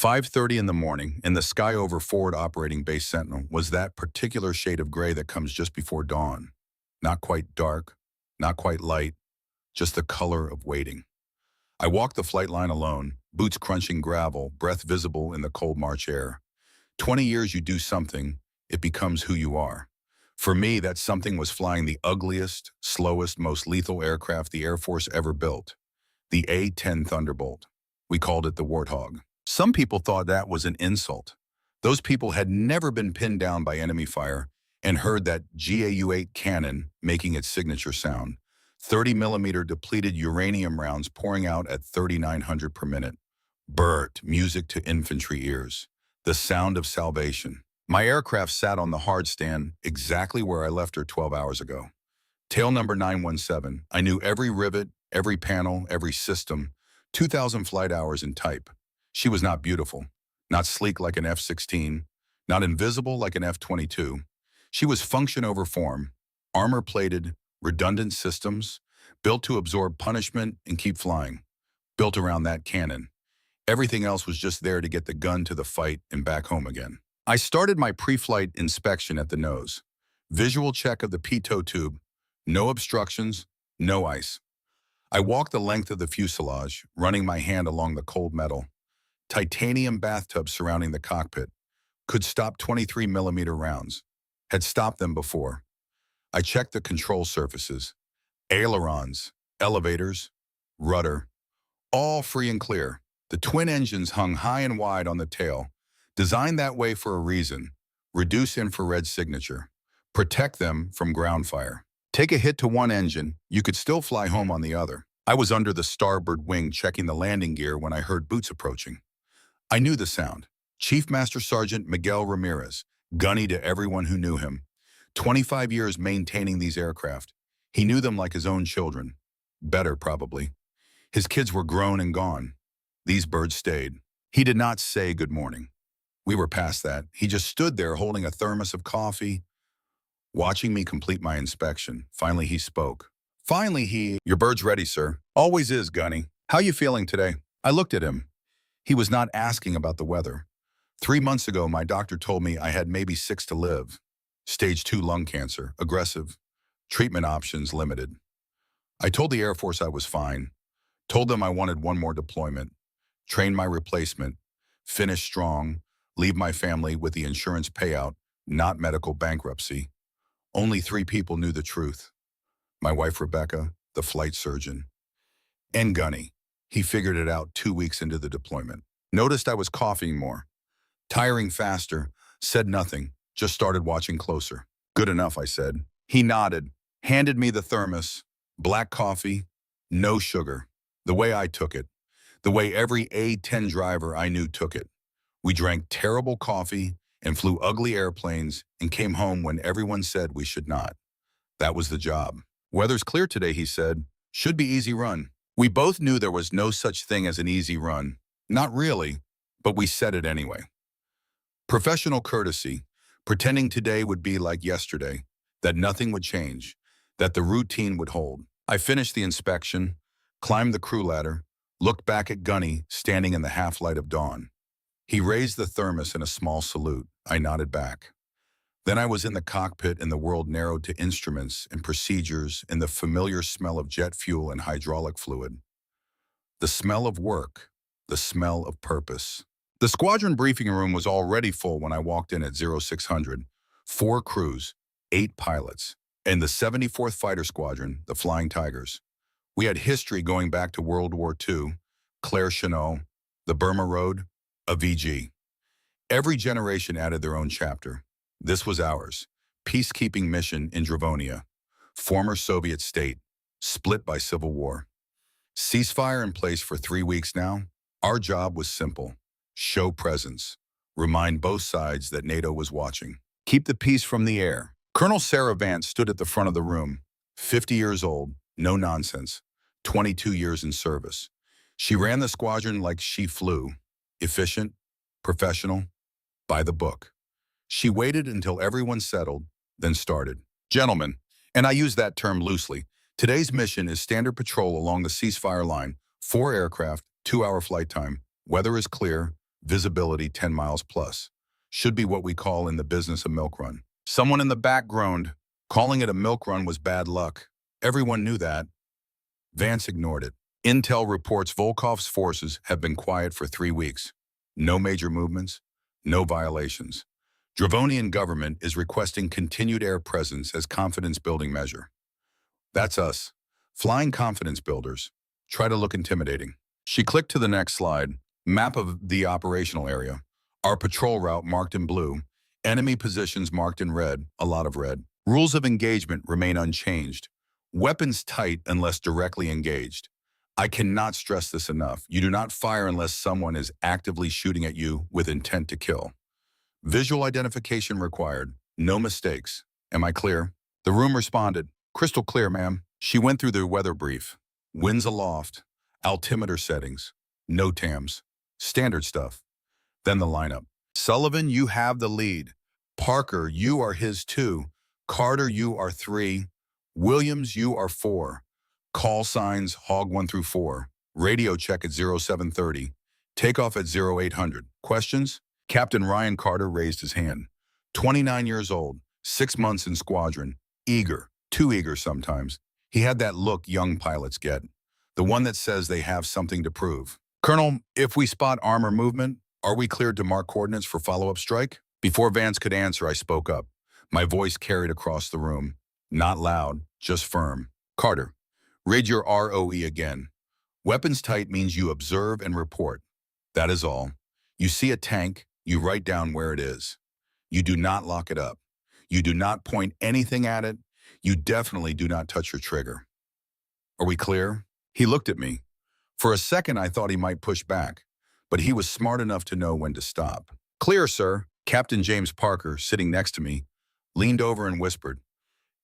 5:30 in the morning, and the sky over Forward Operating Base Sentinel was that particular shade of gray that comes just before dawn. Not quite dark, not quite light, just the color of waiting. I walked the flight line alone, boots crunching gravel, breath visible in the cold March air. 20 years you do something, it becomes who you are. For me, that something was flying the ugliest, slowest, most lethal aircraft the Air Force ever built, the A-10 Thunderbolt. We called it the Warthog. Some people thought that was an insult. Those people had never been pinned down by enemy fire and heard that GAU-8 cannon making its signature sound, 30-millimeter depleted uranium rounds pouring out at 3,900 per minute. Burt, music to infantry ears. The sound of salvation. My aircraft sat on the hard stand exactly where I left her 12 hours ago. Tail number 917. I knew every rivet, every panel, every system, 2,000 flight hours in type. She was not beautiful, not sleek like an F-16, not invisible like an F-22. She was function over form, armor-plated, redundant systems, built to absorb punishment and keep flying, built around that cannon. Everything else was just there to get the gun to the fight and back home again. I started my pre-flight inspection at the nose. Visual check of the pitot tube, no obstructions, no ice. I walked the length of the fuselage, running my hand along the cold metal. Titanium bathtub surrounding the cockpit. Could stop 23-millimeter rounds. Had stopped them before. I checked the control surfaces. Ailerons, elevators, rudder. All free and clear. The twin engines hung high and wide on the tail. Designed that way for a reason. Reduce infrared signature. Protect them from ground fire. Take a hit to one engine, you could still fly home on the other. I was under the starboard wing checking the landing gear when I heard boots approaching. I knew the sound. Chief Master Sergeant Miguel Ramirez, gunny to everyone who knew him. 25 years maintaining these aircraft. He knew them like his own children. Better, probably. His kids were grown and gone. These birds stayed. He did not say good morning. We were past that. He just stood there holding a thermos of coffee, watching me complete my inspection. Finally, he spoke. Your bird's ready, sir. Always is, Gunny. How you feeling today? I looked at him. He was not asking about the weather. 3 months ago, my doctor told me I had maybe 6 to live. Stage 2 lung cancer, aggressive. Treatment options limited. I told the Air Force I was fine. Told them I wanted one more deployment. Train my replacement. Finish strong. Leave my family with the insurance payout, not medical bankruptcy. Only 3 people knew the truth. My wife, Rebecca, the flight surgeon, and Gunny. He figured it out 2 weeks into the deployment. Noticed I was coughing more, tiring faster, said nothing, just started watching closer. Good enough, I said. He nodded, handed me the thermos, black coffee, no sugar. The way I took it, the way every A-10 driver I knew took it. We drank terrible coffee and flew ugly airplanes and came home when everyone said we should not. That was the job. Weather's clear today, he said. Should be easy run. We both knew there was no such thing as an easy run. Not really, but we said it anyway. Professional courtesy, pretending today would be like yesterday, that nothing would change, that the routine would hold. I finished the inspection, climbed the crew ladder, looked back at Gunny standing in the half-light of dawn. He raised the thermos in a small salute. I nodded back. Then I was in the cockpit and the world narrowed to instruments and procedures and the familiar smell of jet fuel and hydraulic fluid. The smell of work, the smell of purpose. The squadron briefing room was already full when I walked in at 0600. 4 crews, 8 pilots, and the 74th Fighter Squadron, the Flying Tigers. We had history going back to World War II, Claire Chennault, the Burma Road, a VG. Every generation added their own chapter. This was ours. Peacekeeping mission in Dravonia, former Soviet state, split by civil war. Ceasefire in place for 3 weeks now. Our job was simple. Show presence. Remind both sides that NATO was watching. Keep the peace from the air. Colonel Sarah Vance stood at the front of the room. 50 years old, no nonsense. 22 years in service. She ran the squadron like she flew. Efficient, professional, by the book. She waited until everyone settled, then started. Gentlemen, and I use that term loosely, today's mission is standard patrol along the ceasefire line, 4 aircraft, 2-hour flight time. Weather is clear, visibility 10 miles plus. Should be what we call in the business a milk run. Someone in the back groaned. Calling it a milk run was bad luck. Everyone knew that. Vance ignored it. Intel reports Volkov's forces have been quiet for 3 weeks. No major movements, no violations. Dravonian government is requesting continued air presence as confidence-building measure. That's us. Flying confidence builders. Try to look intimidating. She clicked to the next slide. Map of the operational area. Our patrol route marked in blue. Enemy positions marked in red, a lot of red. Rules of engagement remain unchanged. Weapons tight unless directly engaged. I cannot stress this enough. You do not fire unless someone is actively shooting at you with intent to kill. Visual identification required. No mistakes. Am I clear? The room responded. Crystal clear, ma'am. She went through the weather brief. Winds aloft. Altimeter settings. No TAMs. Standard stuff. Then the lineup. Sullivan, you have the lead. Parker, you are his 2. Carter, you are 3. Williams, you are 4. Call signs, Hog 1 through 4. Radio check at 0730. Takeoff at 0800. Questions? Captain Ryan Carter raised his hand. 29 years old, 6 months in squadron. Eager, too eager sometimes. He had that look young pilots get. The one that says they have something to prove. Colonel, if we spot armor movement, are we cleared to mark coordinates for follow-up strike? Before Vance could answer, I spoke up. My voice carried across the room. Not loud, just firm. Carter, read your ROE again. Weapons tight means you observe and report. That is all. You see a tank, you write down where it is. You do not lock it up. You do not point anything at it. You definitely do not touch your trigger. Are we clear? He looked at me. For a second, I thought he might push back, but he was smart enough to know when to stop. Clear, sir. Captain James Parker, sitting next to me, leaned over and whispered.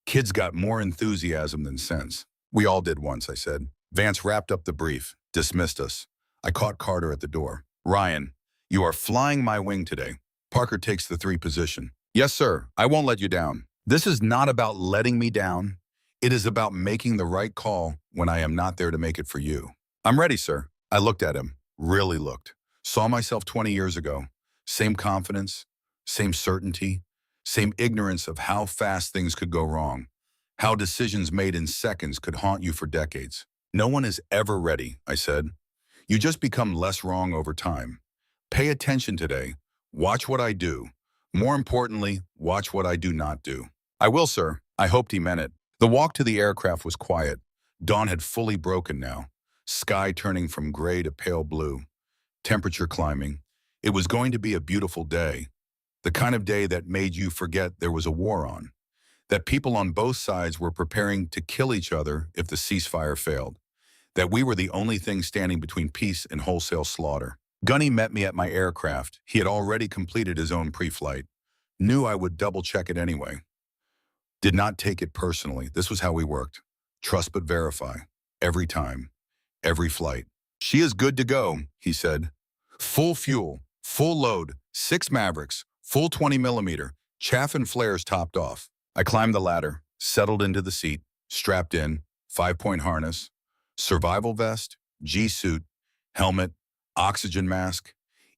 Kids got more enthusiasm than sense. We all did once, I said. Vance wrapped up the brief, dismissed us. I caught Carter at the door. Ryan, you are flying my wing today. Parker takes the 3 position. Yes, sir. I won't let you down. This is not about letting me down. It is about making the right call when I am not there to make it for you. I'm ready, sir. I looked at him, really looked. Saw myself 20 years ago. Same confidence, same certainty, same ignorance of how fast things could go wrong, how decisions made in seconds could haunt you for decades. No one is ever ready, I said. You just become less wrong over time. Pay attention today. Watch what I do. More importantly, watch what I do not do. I will, sir. I hoped he meant it. The walk to the aircraft was quiet. Dawn had fully broken now. Sky turning from gray to pale blue. Temperature climbing. It was going to be a beautiful day. The kind of day that made you forget there was a war on. That people on both sides were preparing to kill each other if the ceasefire failed. That we were the only thing standing between peace and wholesale slaughter. Gunny met me at my aircraft. He had already completed his own pre-flight. Knew I would double-check it anyway. Did not take it personally. This was how we worked. Trust but verify. Every time. Every flight. She is good to go, he said. Full fuel. Full load. 6 Mavericks. Full 20mm. Chaff and flares topped off. I climbed the ladder. Settled into the seat. Strapped in. 5-point harness. Survival vest. G-suit. Helmet. Oxygen mask.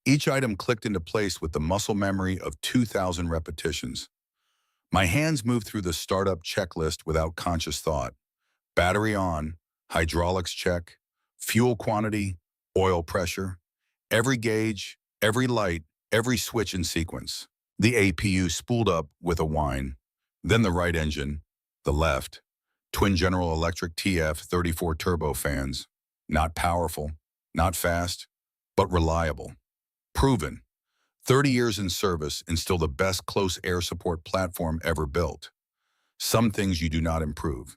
Each item clicked into place with the muscle memory of 2,000 repetitions. My hands moved through the startup checklist without conscious thought. Battery on, hydraulics check, fuel quantity, oil pressure, every gauge, every light, every switch in sequence. The APU spooled up with a whine. Then the right engine, the left. Twin General Electric TF-34 turbofans. Not powerful, not fast, but reliable. Proven. 30 years in service and still the best close air support platform ever built. Some things you do not improve.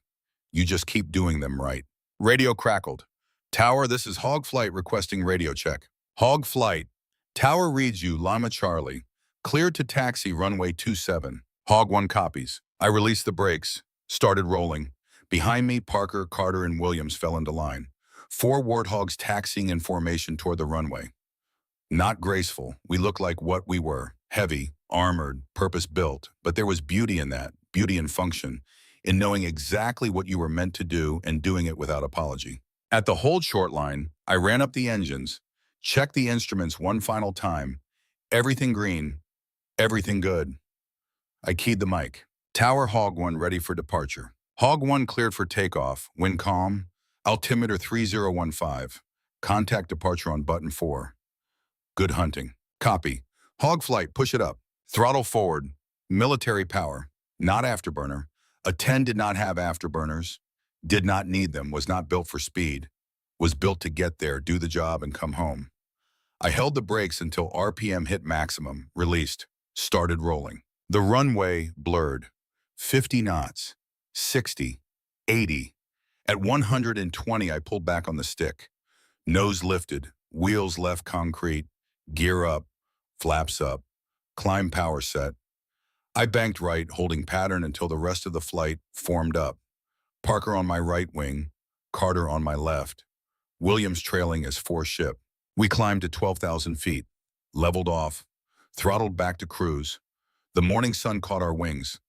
You just keep doing them right. Radio crackled. Tower, this is Hog Flight requesting radio check. Hog Flight. Tower reads you, Lima Charlie. Cleared to taxi runway 27. Hog 1 copies. I released the brakes. Started rolling. Behind me, Parker, Carter, and Williams fell into line. 4 warthogs taxiing in formation toward the runway. Not graceful. We looked like what we were. Heavy, armored, purpose-built. But there was beauty in that, beauty in function, in knowing exactly what you were meant to do and doing it without apology. At the hold short line, I ran up the engines, Check the instruments one final time. Everything green, everything good. I keyed the mic. Tower Hog 1 ready for departure. Hog 1 cleared for takeoff. Wind calm. Altimeter 3015. Contact departure on button 4. Good hunting. Copy. Hog flight, push it up. Throttle forward. Military power. Not afterburner. A 10 did not have afterburners. Did not need them. Was not built for speed. Was built to get there, do the job, and come home. I held the brakes until RPM hit maximum. Released. Started rolling. The runway blurred. 50 knots. 60. 80. At 120, I pulled back on the stick. Nose lifted. Wheels left concrete. Gear up. Flaps up. Climb power set. I banked right, holding pattern until the rest of the flight formed up. Parker on my right wing. Carter on my left. Williams trailing as 4 ship. We climbed to 12,000 feet. Leveled off. Throttled back to cruise. The morning sun caught our wings.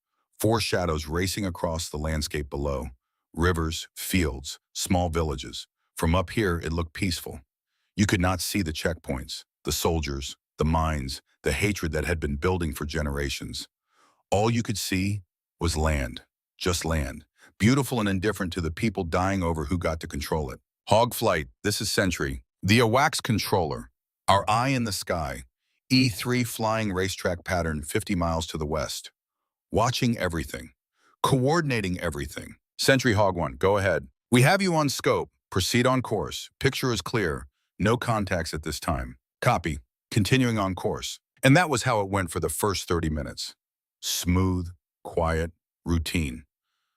4 shadows racing across the landscape below. Rivers, fields, small villages. From up here, it looked peaceful. You could not see the checkpoints, the soldiers, the mines, the hatred that had been building for generations. All you could see was land, just land, beautiful and indifferent to the people dying over who got to control it. Hog flight, this is Sentry, the AWACS controller. Our eye in the sky, E3 flying racetrack pattern 50 miles to the west. Watching everything, coordinating everything. Sentry Hog 1, go ahead. We have you on scope. Proceed on course. Picture is clear. No contacts at this time. Copy. Continuing on course. And that was how it went for the first 30 minutes. Smooth, quiet, routine.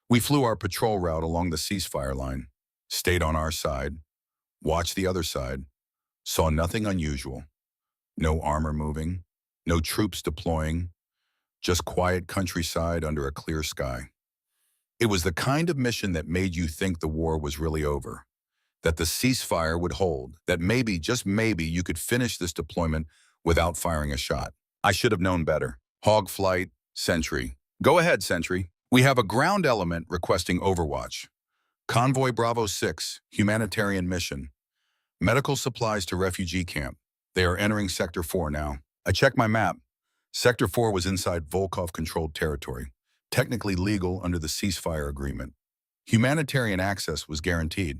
We flew our patrol route along the ceasefire line, stayed on our side, watched the other side, saw nothing unusual. No armor moving, no troops deploying, just quiet countryside under a clear sky. It was the kind of mission that made you think the war was really over, that the ceasefire would hold, that maybe, just maybe, you could finish this deployment without firing a shot. I should have known better. Hog flight, Sentry. Go ahead, Sentry. We have a ground element requesting overwatch. Convoy Bravo 6, humanitarian mission. Medical supplies to refugee camp. They are entering Sector 4 now. I checked my map. Sector 4 was inside Volkov-controlled territory, technically legal under the ceasefire agreement. Humanitarian access was guaranteed,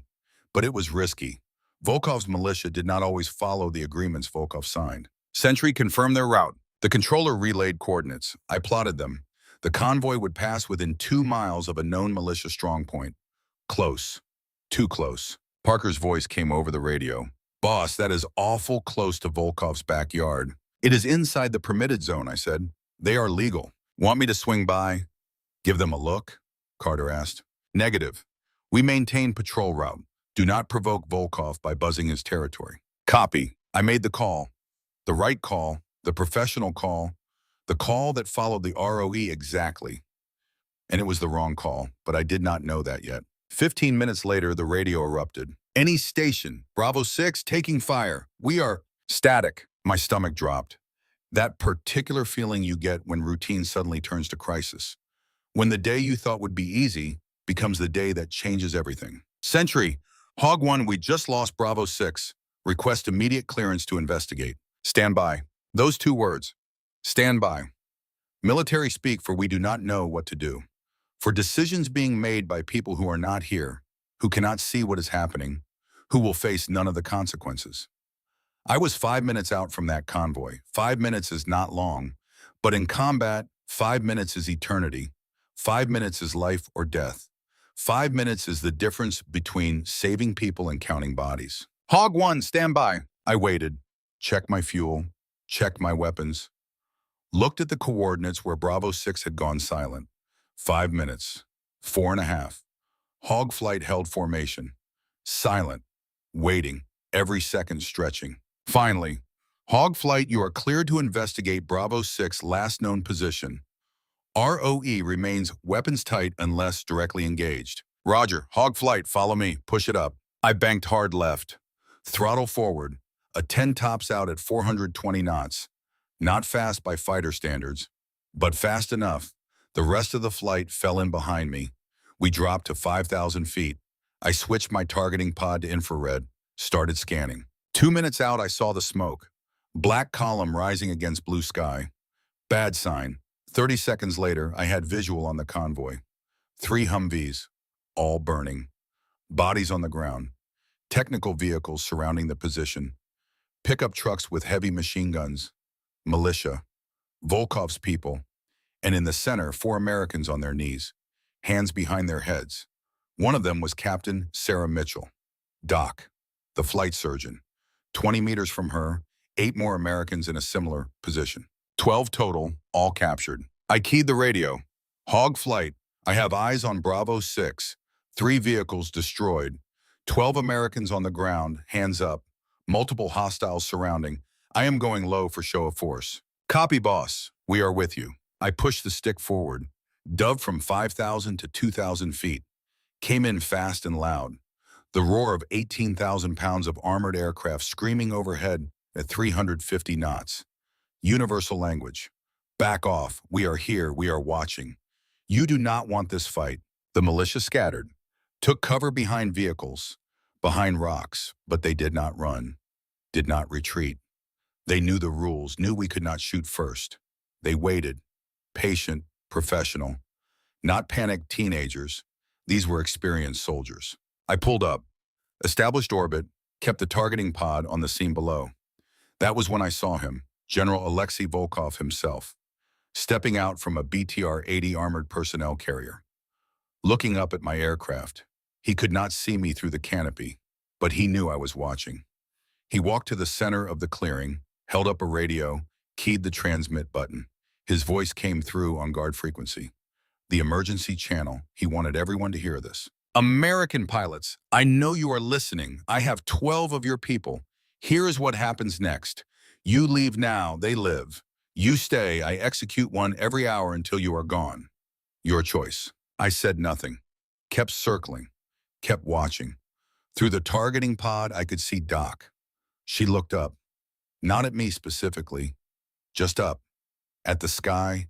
but it was risky. Volkov's militia did not always follow the agreements Volkov signed. Sentry confirmed their route. The controller relayed coordinates. I plotted them. The convoy would pass within 2 miles of a known militia strongpoint. Close. Too close. Parker's voice came over the radio. Boss, that is awful close to Volkov's backyard. It is inside the permitted zone, I said. They are legal. Want me to swing by? Give them a look? Carter asked. Negative. We maintain patrol route. Do not provoke Volkov by buzzing his territory. Copy. I made the call. The right call, the professional call, the call that followed the ROE exactly. And it was the wrong call, but I did not know that yet. 15 minutes later, the radio erupted. Any station, Bravo 6, taking fire. We are static. My stomach dropped. That particular feeling you get when routine suddenly turns to crisis. When the day you thought would be easy becomes the day that changes everything. Sentry, Hog 1, we just lost Bravo 6. Request immediate clearance to investigate. Stand by. Those 2 words. Stand by. Military speak for we do not know what to do. For decisions being made by people who are not here, who cannot see what is happening, who will face none of the consequences. I was 5 minutes out from that convoy. 5 minutes is not long, but in combat, 5 minutes is eternity. 5 minutes is life or death. 5 minutes is the difference between saving people and counting bodies. Hog 1, stand by. I waited, checked my fuel, checked my weapons, looked at the coordinates where Bravo 6 had gone silent. 5 minutes, 4.5. Hog flight held formation, silent, waiting, every second stretching. Finally, Hog flight, you are cleared to investigate Bravo 6 last known position. ROE remains weapons tight unless directly engaged. Roger, Hog flight, follow me, push it up. I banked hard left. Throttle forward, a 10 tops out at 420 knots. Not fast by fighter standards, but fast enough. The rest of the flight fell in behind me. We dropped to 5,000 feet. I switched my targeting pod to infrared, started scanning. 2 minutes out, I saw the smoke. Black column rising against blue sky. Bad sign. 30 seconds later, I had visual on the convoy. 3 Humvees, all burning. Bodies on the ground. Technical vehicles surrounding the position. Pickup trucks with heavy machine guns. Militia. Volkov's people. And in the center, 4 Americans on their knees, hands behind their heads. One of them was Captain Sarah Mitchell. Doc, the flight surgeon. 20 meters from her, 8 more Americans in a similar position. 12 total, all captured. I keyed the radio. Hog flight. I have eyes on Bravo 6. 3 vehicles destroyed. 12 Americans on the ground, hands up. Multiple hostiles surrounding. I am going low for show of force. Copy, boss. We are with you. I pushed the stick forward. Dove from 5,000 to 2,000 feet. Came in fast and loud. The roar of 18,000 pounds of armored aircraft screaming overhead at 350 knots. Universal language. Back off. We are here. We are watching. You do not want this fight. The militia scattered. Took cover behind vehicles, behind rocks, but they did not run. Did not retreat. They knew the rules, knew we could not shoot first. They waited. Patient, professional. Not panicked teenagers. These were experienced soldiers. I pulled up, established orbit, kept the targeting pod on the scene below. That was when I saw him, General Alexei Volkov himself, stepping out from a BTR-80 armored personnel carrier. Looking up at my aircraft, he could not see me through the canopy, but he knew I was watching. He walked to the center of the clearing, held up a radio, keyed the transmit button. His voice came through on guard frequency. The emergency channel. He wanted everyone to hear this. American pilots, I know you are listening. I have 12 of your people. Here is what happens next. You leave now, they live. You stay, I execute one every hour until you are gone. Your choice. I said nothing. Kept circling. Kept watching. Through the targeting pod, I could see Doc. She looked up. Not at me specifically. Just up. At the sky.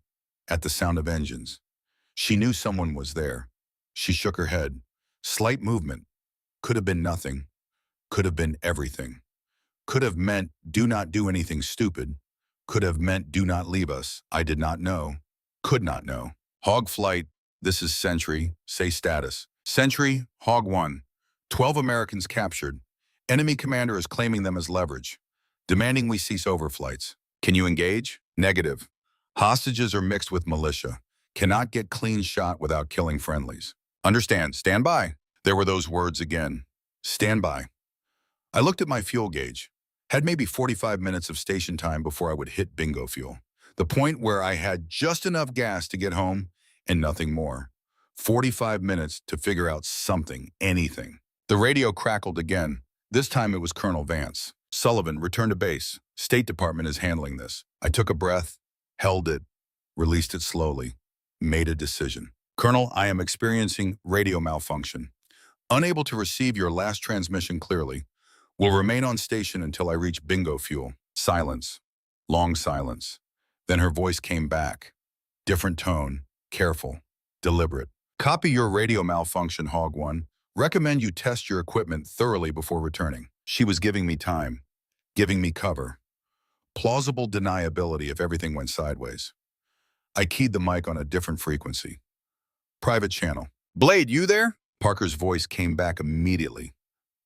At the sound of engines. She knew someone was there. She shook her head. Slight movement. Could have been nothing. Could have been everything. Could have meant do not do anything stupid. Could have meant do not leave us. I did not know. Could not know. Hog flight. This is Sentry. Say status. Sentry, Hog 1. 12 Americans captured. Enemy commander is claiming them as leverage. Demanding we cease overflights. Can you engage? Negative. Hostages are mixed with militia. Cannot get clean shot without killing friendlies. Understand. Stand by. There were those words again. Stand by. I looked at my fuel gauge. Had maybe 45 minutes of station time before I would hit bingo fuel. The point where I had just enough gas to get home and nothing more. 45 minutes to figure out something, anything. The radio crackled again. This time it was Colonel Vance. Sullivan, return to base. State Department is handling this. I took a breath, held it, released it slowly, made a decision. Colonel, I am experiencing radio malfunction. Unable to receive your last transmission clearly. Will remain on station until I reach bingo fuel. Silence. Long silence. Then her voice came back. Different tone. Careful. Deliberate. Copy your radio malfunction, Hog 1. Recommend you test your equipment thoroughly before returning. She was giving me time. Giving me cover. Plausible deniability if everything went sideways. I keyed the mic on a different frequency. Private channel. Blade, you there? Parker's voice came back immediately.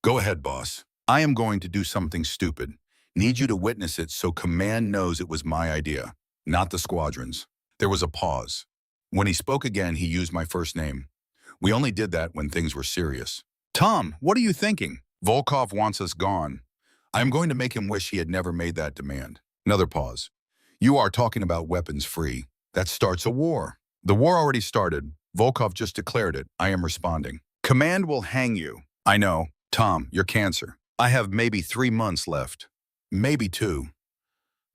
Go ahead, boss. I am going to do something stupid. Need you to witness it so command knows it was my idea, not the squadron's. There was a pause. When he spoke again, he used my first name. We only did that when things were serious. Tom, what are you thinking? Volkov wants us gone. I am going to make him wish he had never made that demand. Another pause. You are talking about weapons free. That starts a war. The war already started. Volkov just declared it. I am responding. Command will hang you. I know. Tom, you're cancer. I have maybe 3 months left. Maybe 2.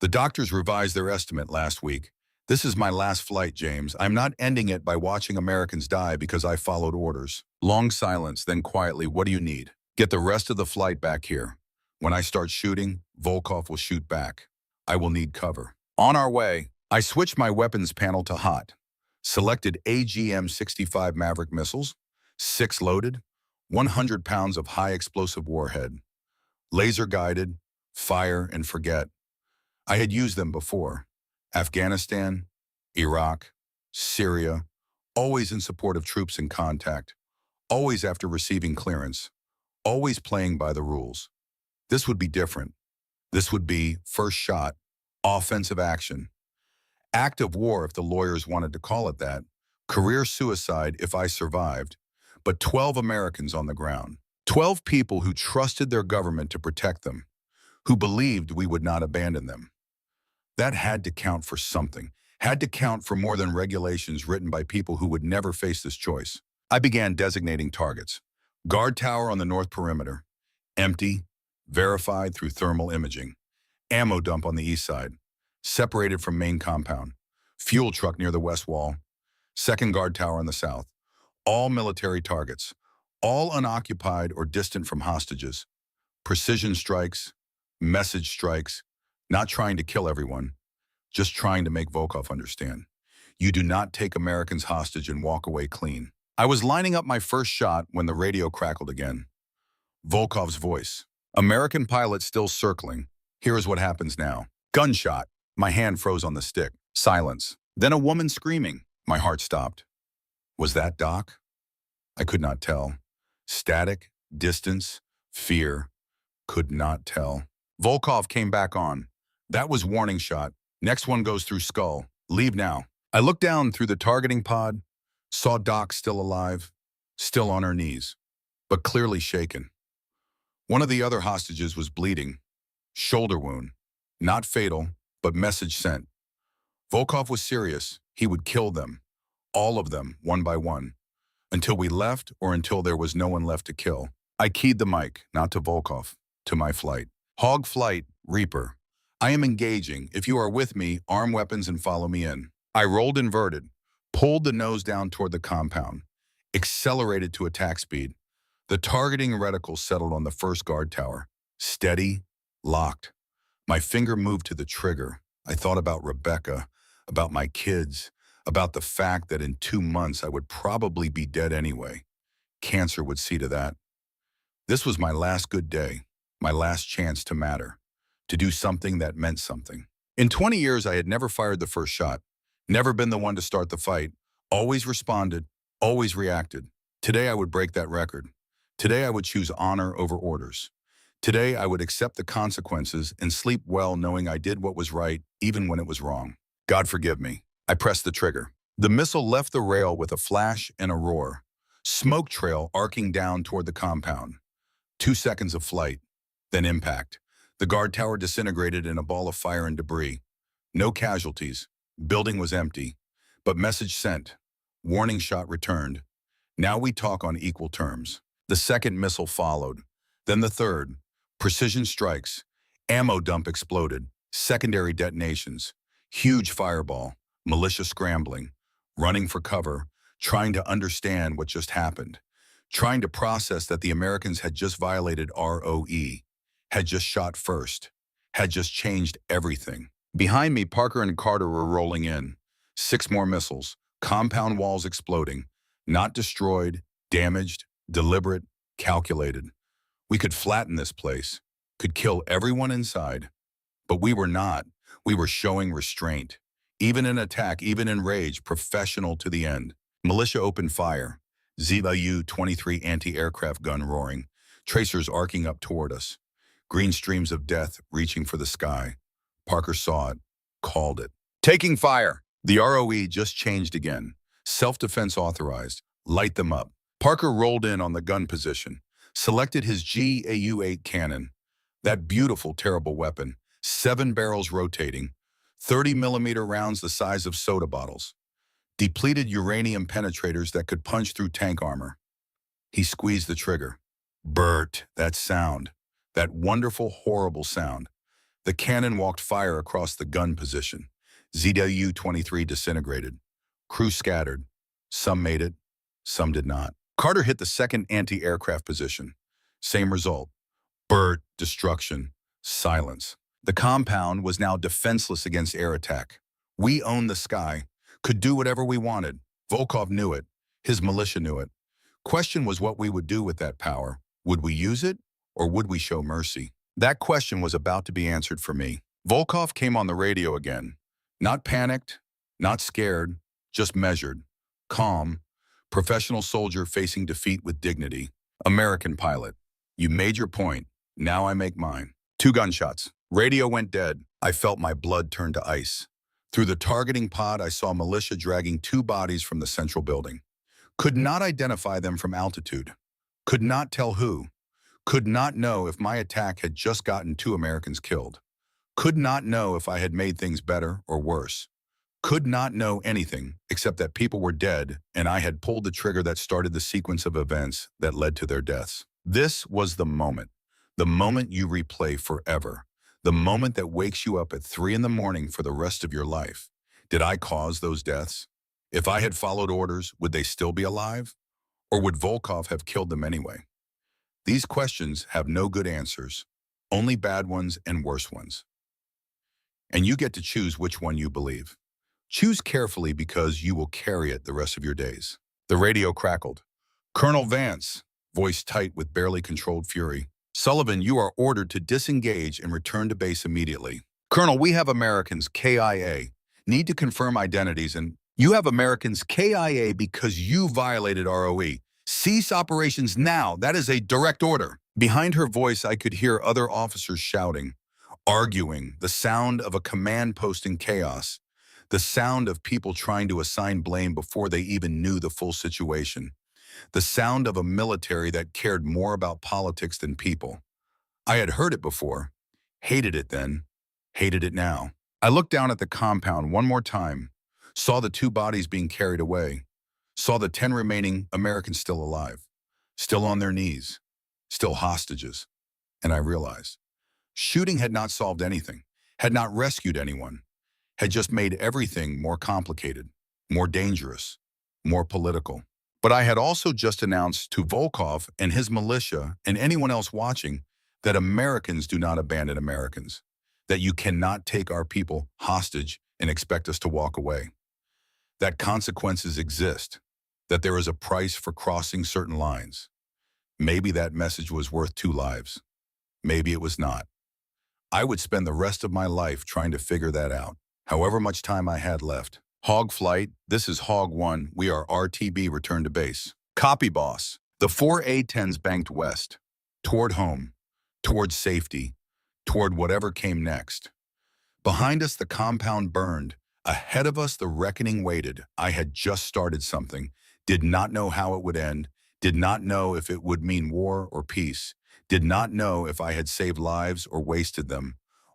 The doctors revised their estimate last week. This is my last flight, James. I'm not ending it by watching Americans die because I followed orders. Long silence, then quietly, what do you need? Get the rest of the flight back here. When I start shooting, Volkov will shoot back. I will need cover. On our way, I switched my weapons panel to hot. Selected AGM-65 Maverick missiles, 6 loaded, 100 pounds of high explosive warhead. Laser-guided, fire and forget. I had used them before. Afghanistan, Iraq, Syria, always in support of troops in contact, always after receiving clearance, always playing by the rules. This would be different. This would be first shot, offensive action, act of war if the lawyers wanted to call it that, career suicide if I survived, but 12 Americans on the ground. 12 people who trusted their government to protect them, who believed we would not abandon them. That had to count for something, had to count for more than regulations written by people who would never face this choice. I began designating targets. Guard tower on the north perimeter, empty, verified through thermal imaging. Ammo dump on the east side, separated from main compound. Fuel truck near the west wall. Second guard tower on the south. All military targets, all unoccupied or distant from hostages. Precision strikes, message strikes, not trying to kill everyone, just trying to make Volkov understand. You do not take Americans hostage and walk away clean. I was lining up my first shot when the radio crackled again. Volkov's voice. American pilot still circling. Here is what happens now. Gunshot. My hand froze on the stick. Silence. Then a woman screaming. My heart stopped. Was that Doc? I could not tell. Static, distance, fear. Could not tell. Volkov came back on. That was warning shot. Next one goes through skull. Leave now. I looked down through the targeting pod, saw Doc still alive, still on her knees, but clearly shaken. One of the other hostages was bleeding. Shoulder wound. Not fatal, but message sent. Volkov was serious. He would kill them. All of them, one by one. Until we left or until there was no one left to kill. I keyed the mic, not to Volkov, to my flight. Hog flight, Reaper. I am engaging. If you are with me, arm weapons and follow me in. I rolled inverted, pulled the nose down toward the compound, accelerated to attack speed. The targeting reticle settled on the first guard tower. Steady, locked. My finger moved to the trigger. I thought about Rebecca, about my kids, about the fact that in 2 months I would probably be dead anyway. Cancer would see to that. This was my last good day, my last chance to matter, to do something that meant something. In 20 years, I had never fired the first shot, never been the one to start the fight, always responded, always reacted. Today I would break that record. Today I would choose honor over orders. Today I would accept the consequences and sleep well knowing I did what was right even when it was wrong. God forgive me. I pressed the trigger. The missile left the rail with a flash and a roar. Smoke trail arcing down toward the compound. 2 seconds of flight, then impact. The guard tower disintegrated in a ball of fire and debris. No casualties. Building was empty. But message sent. Warning shot returned. Now we talk on equal terms. The second missile followed. Then the third. Precision strikes. Ammo dump exploded. Secondary detonations. Huge fireball. Militia scrambling. Running for cover. Trying to understand what just happened. Trying to process that the Americans had just violated ROE. Had just shot first. Had just changed everything. Behind me, Parker and Carter were rolling in. 6 more missiles. Compound walls exploding. Not destroyed, damaged, deliberate, calculated. We could flatten this place, could kill everyone inside. But we were not. We were showing restraint. Even in attack, even in rage, professional to the end. Militia opened fire. ZU-23 anti-aircraft gun roaring. Tracers arcing up toward us. Green streams of death reaching for the sky. Parker saw it, called it. Taking fire! The ROE just changed again. Self-defense authorized. Light them up. Parker rolled in on the gun position. Selected his GAU-8 cannon. That beautiful, terrible weapon. 7 barrels rotating. 30-millimeter rounds the size of soda bottles. Depleted uranium penetrators that could punch through tank armor. He squeezed the trigger. Bert, that sound. That wonderful, horrible sound. The cannon walked fire across the gun position. ZU-23 disintegrated. Crew scattered. Some made it, some did not. Carter hit the second anti-aircraft position. Same result. Bert, destruction, silence. The compound was now defenseless against air attack. We owned the sky, could do whatever we wanted. Volkov knew it. His militia knew it. Question was what we would do with that power. Would we use it, or would we show mercy? That question was about to be answered for me. Volkov came on the radio again. Not panicked, not scared, just measured, calm, professional soldier facing defeat with dignity. American pilot. You made your point. Now I make mine. 2 gunshots. Radio went dead. I felt my blood turn to ice. Through the targeting pod, I saw militia dragging 2 bodies from the central building. Could not identify them from altitude. Could not tell who. Could not know if my attack had just gotten 2 Americans killed. Could not know if I had made things better or worse. Could not know anything except that people were dead and I had pulled the trigger that started the sequence of events that led to their deaths. This was the moment you replay forever, the moment that wakes you up at 3 in the morning for the rest of your life. Did I cause those deaths? If I had followed orders, would they still be alive? Or would Volkov have killed them anyway? These questions have no good answers, only bad ones and worse ones. And you get to choose which one you believe. Choose carefully because you will carry it the rest of your days. The radio crackled. Colonel Vance, voice tight with barely controlled fury. Sullivan, you are ordered to disengage and return to base immediately. Colonel, we have Americans, KIA. Need to confirm identities and you have Americans, KIA, because you violated ROE. Cease operations now. That is a direct order. Behind her voice, I could hear other officers shouting, arguing, the sound of a command post in chaos, the sound of people trying to assign blame before they even knew the full situation, the sound of a military that cared more about politics than people. I had heard it before, hated it then, hated it now. I looked down at the compound one more time, saw the 2 bodies being carried away, saw the 10 remaining Americans still alive, still on their knees, still hostages, and I realized shooting had not solved anything, had not rescued anyone, had just made everything more complicated, more dangerous, more political. But I had also just announced to Volkov and his militia and anyone else watching that Americans do not abandon Americans, that you cannot take our people hostage and expect us to walk away, that consequences exist, that there is a price for crossing certain lines. Maybe that message was worth 2 lives. Maybe it was not. I would spend the rest of my life trying to figure that out, however much time I had left. Hog Flight, this is Hog 1. We are RTB, return to base. Copy, boss. The 4 A-10s banked west, toward home, toward safety, toward whatever came next. Behind us, the compound burned. Ahead of us, the reckoning waited. I had just started something, did not know how it would end, did not know if it would mean war or peace, did not know if I had saved lives or wasted them.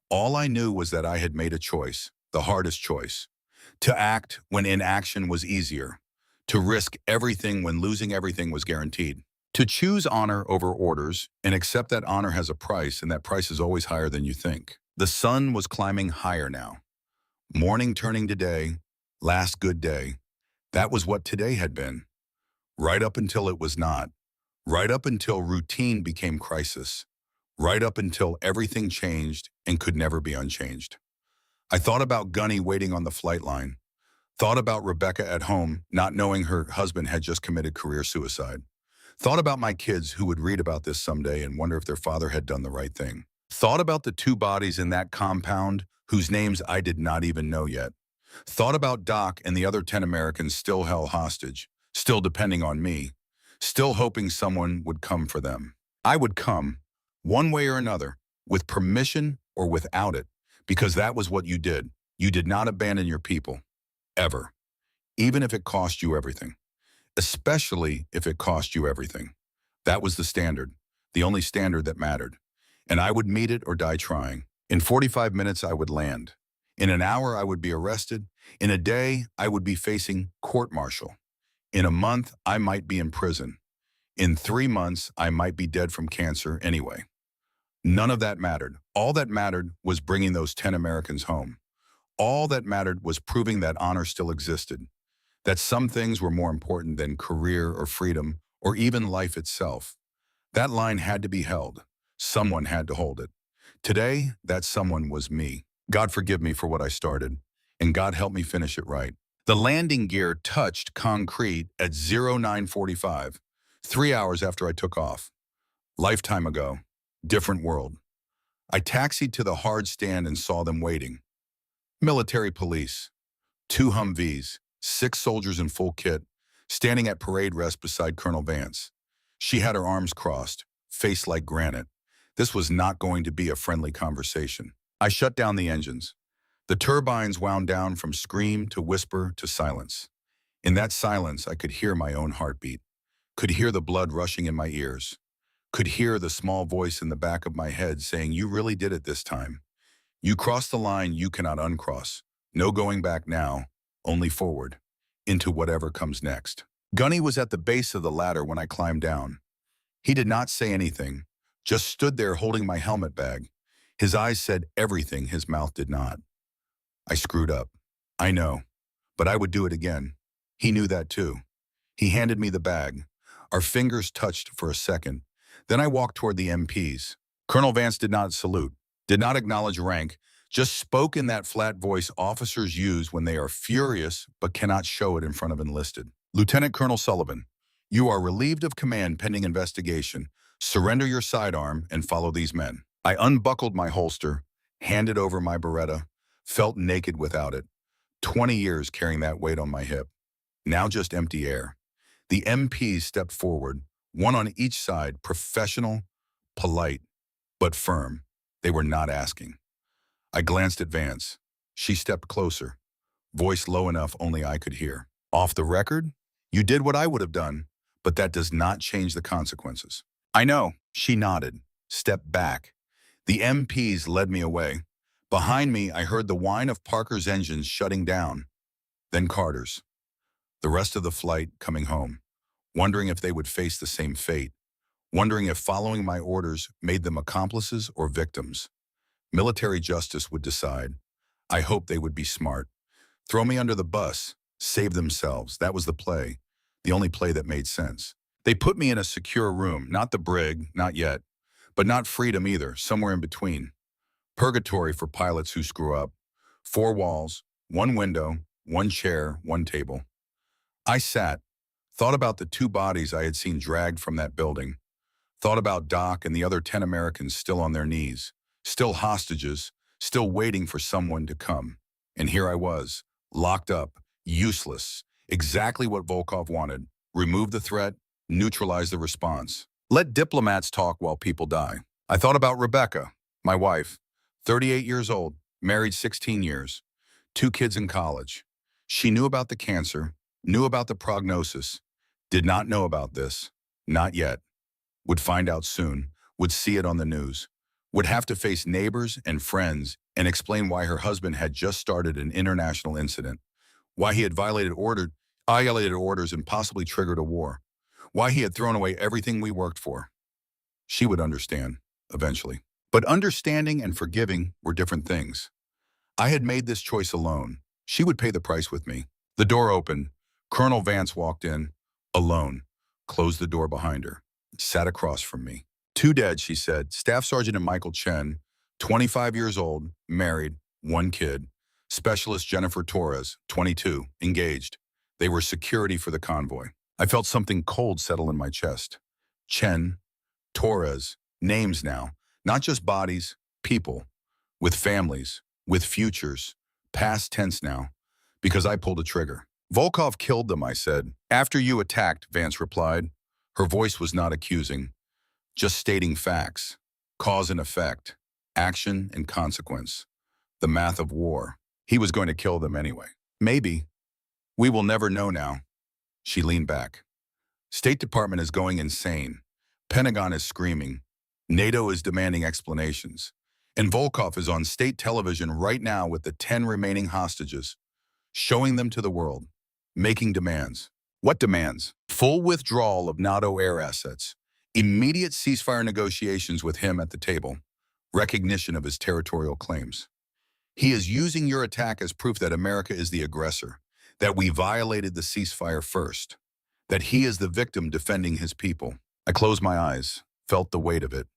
All I knew was that I had made a choice, the hardest choice. To act when inaction was easier. To risk everything when losing everything was guaranteed. To choose honor over orders and accept that honor has a price and that price is always higher than you think. The sun was climbing higher now. Morning turning to day, last good day. That was what today had been. Right up until it was not. Right up until routine became crisis. Right up until everything changed and could never be unchanged. I thought about Gunny waiting on the flight line. Thought about Rebecca at home, not knowing her husband had just committed career suicide. Thought about my kids who would read about this someday and wonder if their father had done the right thing. Thought about the 2 bodies in that compound whose names I did not even know yet. Thought about Doc and the other 10 Americans still held hostage, still depending on me, still hoping someone would come for them. I would come, one way or another, with permission or without it, because that was what you did. You did not abandon your people, ever, even if it cost you everything, especially if it cost you everything. That was the standard, the only standard that mattered, and I would meet it or die trying. In 45 minutes, I would land. In an hour, I would be arrested. In a day, I would be facing court-martial. In a month, I might be in prison. In 3 months, I might be dead from cancer anyway. None of that mattered. All that mattered was bringing those 10 Americans home. All that mattered was proving that honor still existed, that some things were more important than career or freedom or even life itself. That line had to be held. Someone had to hold it. Today, that someone was me. God forgive me for what I started, and God help me finish it right. The landing gear touched concrete at 0945, 3 hours after I took off. Lifetime ago, different world. I taxied to the hard stand and saw them waiting. Military police, 2 Humvees, 6 soldiers in full kit, standing at parade rest beside Colonel Vance. She had her arms crossed, face like granite. This was not going to be a friendly conversation. I shut down the engines. The turbines wound down from scream to whisper to silence. In that silence, I could hear my own heartbeat, could hear the blood rushing in my ears, could hear the small voice in the back of my head saying, "You really did it this time. You crossed the line you cannot uncross. No going back now, only forward, into whatever comes next." Gunny was at the base of the ladder when I climbed down. He did not say anything, just stood there holding my helmet bag. His eyes said everything his mouth did not. I screwed up. I know, but I would do it again. He knew that too. He handed me the bag. Our fingers touched for a second. Then I walked toward the MPs. Colonel Vance did not salute, did not acknowledge rank, just spoke in that flat voice officers use when they are furious but cannot show it in front of enlisted. "Lieutenant Colonel Sullivan, you are relieved of command pending investigation. Surrender your sidearm and follow these men." I unbuckled my holster, handed over my Beretta, felt naked without it. 20 years carrying that weight on my hip. Now just empty air. The MPs stepped forward, one on each side, professional, polite, but firm. They were not asking. I glanced at Vance. She stepped closer, voice low enough only I could hear. "Off the record? You did what I would have done, but that does not change the consequences." "I know." She nodded, stepped back. The MPs led me away. Behind me, I heard the whine of Parker's engines shutting down, then Carter's. The rest of the flight coming home, wondering if they would face the same fate, wondering if following my orders made them accomplices or victims. Military justice would decide. I hoped they would be smart. Throw me under the bus, save themselves. That was the play, the only play that made sense. They put me in a secure room, not the brig, not yet, but not freedom either, somewhere in between. Purgatory for pilots who screw up. 4 walls, 1 window, 1 chair, 1 table. I sat, thought about the 2 bodies I had seen dragged from that building, thought about Doc and the other 10 Americans still on their knees, still hostages, still waiting for someone to come. And here I was, locked up, useless, exactly what Volkov wanted. Remove the threat, neutralize the response. Let diplomats talk while people die. I thought about Rebecca, my wife, 38 years old, married 16 years, 2 kids in college. She knew about the cancer, knew about the prognosis, did not know about this, not yet. Would find out soon, would see it on the news, would have to face neighbors and friends and explain why her husband had just started an international incident, why he had violated orders and possibly triggered a war, why he had thrown away everything we worked for. She would understand, eventually. But understanding and forgiving were different things. I had made this choice alone. She would pay the price with me. The door opened. Colonel Vance walked in, alone, closed the door behind her, sat across from me. 2 dead, she said. Staff Sergeant Michael Chen, 25 years old, married, 1 kid. Specialist Jennifer Torres, 22, engaged. They were security for the convoy. I felt something cold settle in my chest. Chen, Torres, names now, not just bodies, people, with families, with futures, past tense now, because I pulled a trigger. "Volkov killed them," I said. "After you attacked," Vance replied. Her voice was not accusing, just stating facts, cause and effect, action and consequence, the math of war. He was going to kill them anyway. Maybe. We will never know now. She leaned back. State Department is going insane. Pentagon is screaming. NATO is demanding explanations. And Volkov is on state television right now with the 10 remaining hostages, showing them to the world, making demands. What demands? Full withdrawal of NATO air assets, immediate ceasefire negotiations with him at the table, recognition of his territorial claims. He is using your attack as proof that America is the aggressor, that we violated the ceasefire first, that he is the victim defending his people. I closed my eyes, felt the weight of it,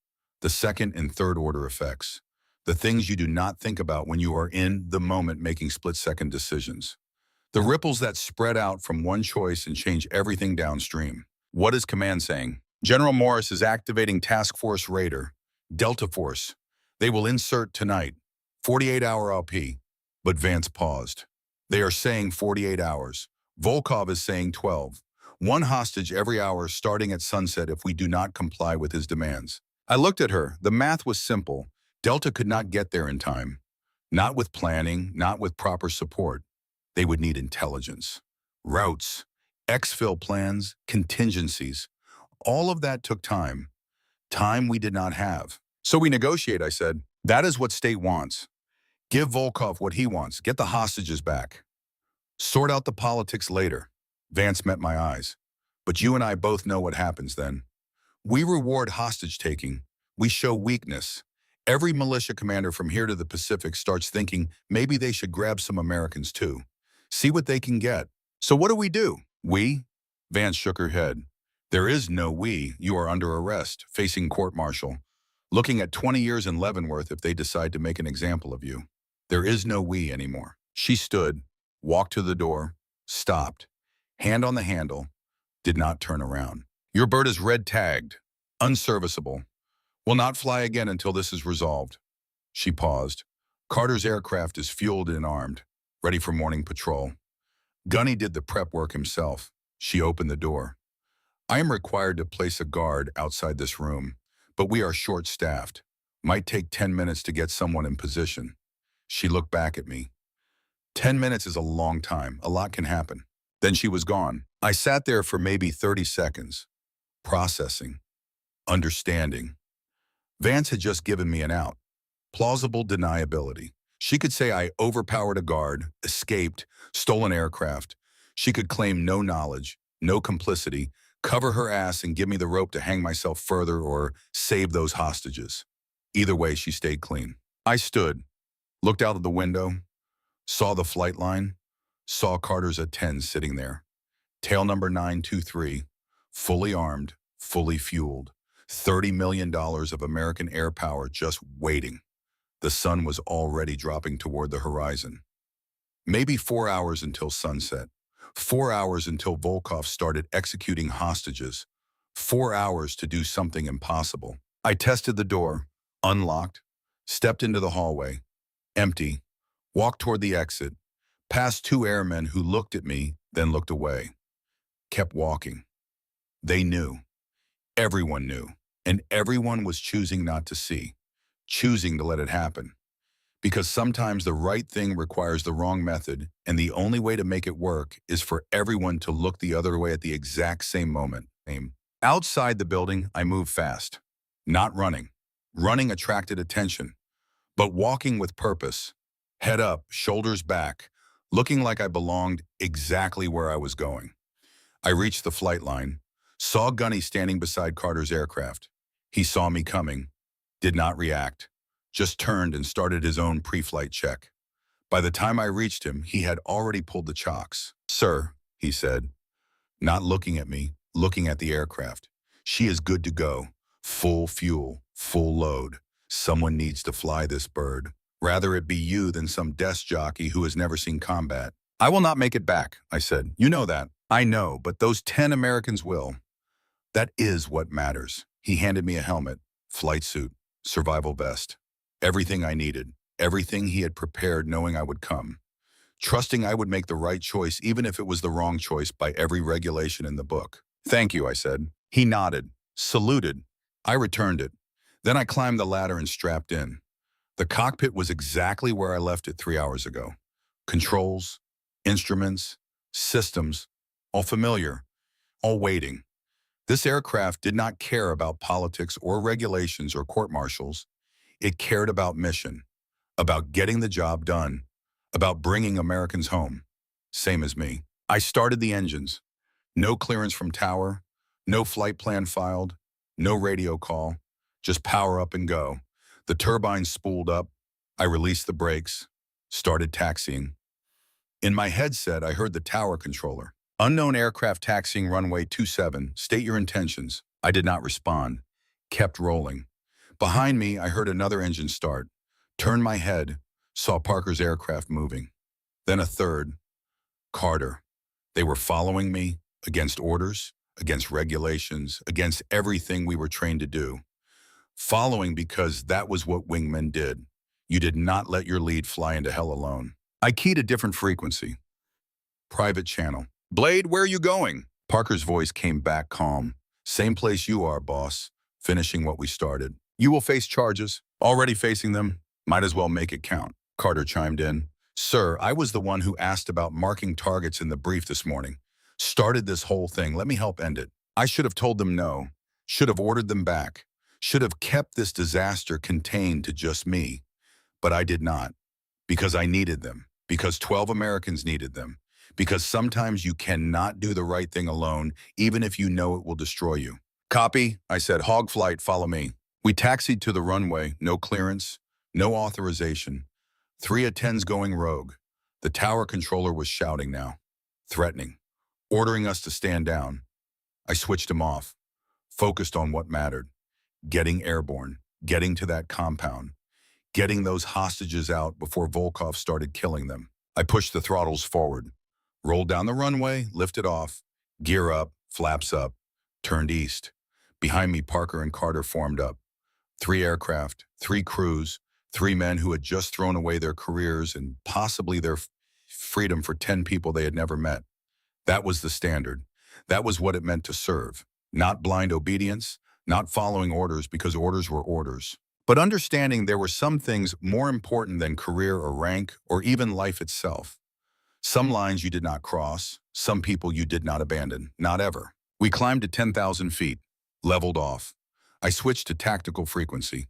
the second and third order effects, the things you do not think about when you are in the moment making split-second decisions. The ripples that spread out from one choice and change everything downstream. What is command saying? General Morris is activating Task Force Raider, Delta Force, They will insert tonight. 48-hour LP. But Vance paused. They are saying 48 hours. Volkov is saying 12. One hostage every hour starting at sunset if we do not comply with his demands. I looked at her. The math was simple. Delta could not get there in time. Not with planning, not with proper support. They would need intelligence, routes, exfil plans, contingencies. All of that took time. Time we did not have. So we negotiate, I said. That is what state wants. Give Volkov what he wants. Get the hostages back. Sort out the politics later. Vance met my eyes. But you and I both know what happens then. We reward hostage-taking. We show weakness. Every militia commander from here to the Pacific starts thinking maybe they should grab some Americans too. See what they can get. So what do? We? Vance shook her head. There is no we. You are under arrest, facing court-martial, looking at 20 years in Leavenworth if they decide to make an example of you. There is no we anymore. She stood, walked to the door, stopped, hand on the handle, did not turn around. Your bird is red-tagged, unserviceable. Will not fly again until this is resolved. She paused. Carter's aircraft is fueled and armed, ready for morning patrol. Gunny did the prep work himself. She opened the door. I am required to place a guard outside this room, but we are short-staffed. Might take 10 minutes to get someone in position. She looked back at me. 10 minutes is a long time. A lot can happen. Then she was gone. I sat there for maybe 30 seconds, processing, understanding. Vance had just given me an out. Plausible deniability. She could say I overpowered a guard, escaped, stole an aircraft. She could claim no knowledge, no complicity, cover her ass and give me the rope to hang myself further or save those hostages. Either way, she stayed clean. I stood, looked out of the window, saw the flight line, saw Carter's A-10 sitting there. Tail number 923, fully armed, fully fueled. $30 million of American air power just waiting. The sun was already dropping toward the horizon. Maybe 4 hours until sunset. 4 hours until Volkov started executing hostages. 4 hours to do something impossible. I tested the door, unlocked, stepped into the hallway. Empty. Walked toward the exit, past 2 airmen who looked at me, then looked away. Kept walking. They knew. Everyone knew. And everyone was choosing not to see. Choosing to let it happen. Because sometimes the right thing requires the wrong method, and the only way to make it work is for everyone to look the other way at the exact same moment. Outside the building, I moved fast. Not running. Running attracted attention. But walking with purpose. Head up, shoulders back, looking like I belonged exactly where I was going. I reached the flight line, saw Gunny standing beside Carter's aircraft. He saw me coming, did not react, just turned and started his own pre-flight check. By the time I reached him, he had already pulled the chocks. Sir, he said, not looking at me, looking at the aircraft. She is good to go. Full fuel, full load. Someone needs to fly this bird. Rather it be you than some desk jockey who has never seen combat. I will not make it back, I said. You know that. I know, but those 10 Americans will. That is what matters. He handed me a helmet, flight suit, survival vest. Everything I needed. Everything he had prepared knowing I would come. Trusting I would make the right choice even if it was the wrong choice by every regulation in the book. Thank you, I said. He nodded, saluted. I returned it. Then I climbed the ladder and strapped in. The cockpit was exactly where I left it 3 hours ago. Controls, instruments, systems, all familiar, all waiting. This aircraft did not care about politics or regulations or court-martials. It cared about mission, about getting the job done, about bringing Americans home. Same as me. I started the engines. No clearance from tower, no flight plan filed, no radio call, just power up and go. The turbines spooled up. I released the brakes, started taxiing. In my headset, I heard the tower controller. Unknown aircraft taxiing runway 27, state your intentions. I did not respond, kept rolling. Behind me, I heard another engine start. Turned my head, saw Parker's aircraft moving. Then a third. Carter. They were following me, against orders, against regulations, against everything we were trained to do. Following because that was what wingmen did. You did not let your lead fly into hell alone. I keyed a different frequency. Private channel. Blade, where are you going? Parker's voice came back calm. Same place you are, boss. Finishing what we started. You will face charges. Already facing them. Might as well make it count. Carter chimed in. Sir, I was the one who asked about marking targets in the brief this morning. Started this whole thing. Let me help end it. I should have told them no. Should have ordered them back. Should have kept this disaster contained to just me. But I did not. Because I needed them. Because 12 Americans needed them. Because sometimes you cannot do the right thing alone, even if you know it will destroy you. Copy, I said. Hog flight, follow me. We taxied to the runway, no clearance, no authorization. 3 of 10's going rogue. The tower controller was shouting now, threatening, ordering us to stand down. I switched him off, focused on what mattered. Getting airborne, getting to that compound, getting those hostages out before Volkov started killing them. I pushed the throttles forward, rolled down the runway, lifted off, gear up, flaps up, turned east. Behind me, Parker and Carter formed up. 3 aircraft, 3 crews, 3 men who had just thrown away their careers and possibly their freedom for 10 people they had never met. That was the standard. That was what it meant to serve. Not blind obedience, not following orders because orders were orders, but understanding there were some things more important than career or rank or even life itself. Some lines you did not cross, some people you did not abandon, not ever. We climbed to 10,000 feet, leveled off. I switched to tactical frequency,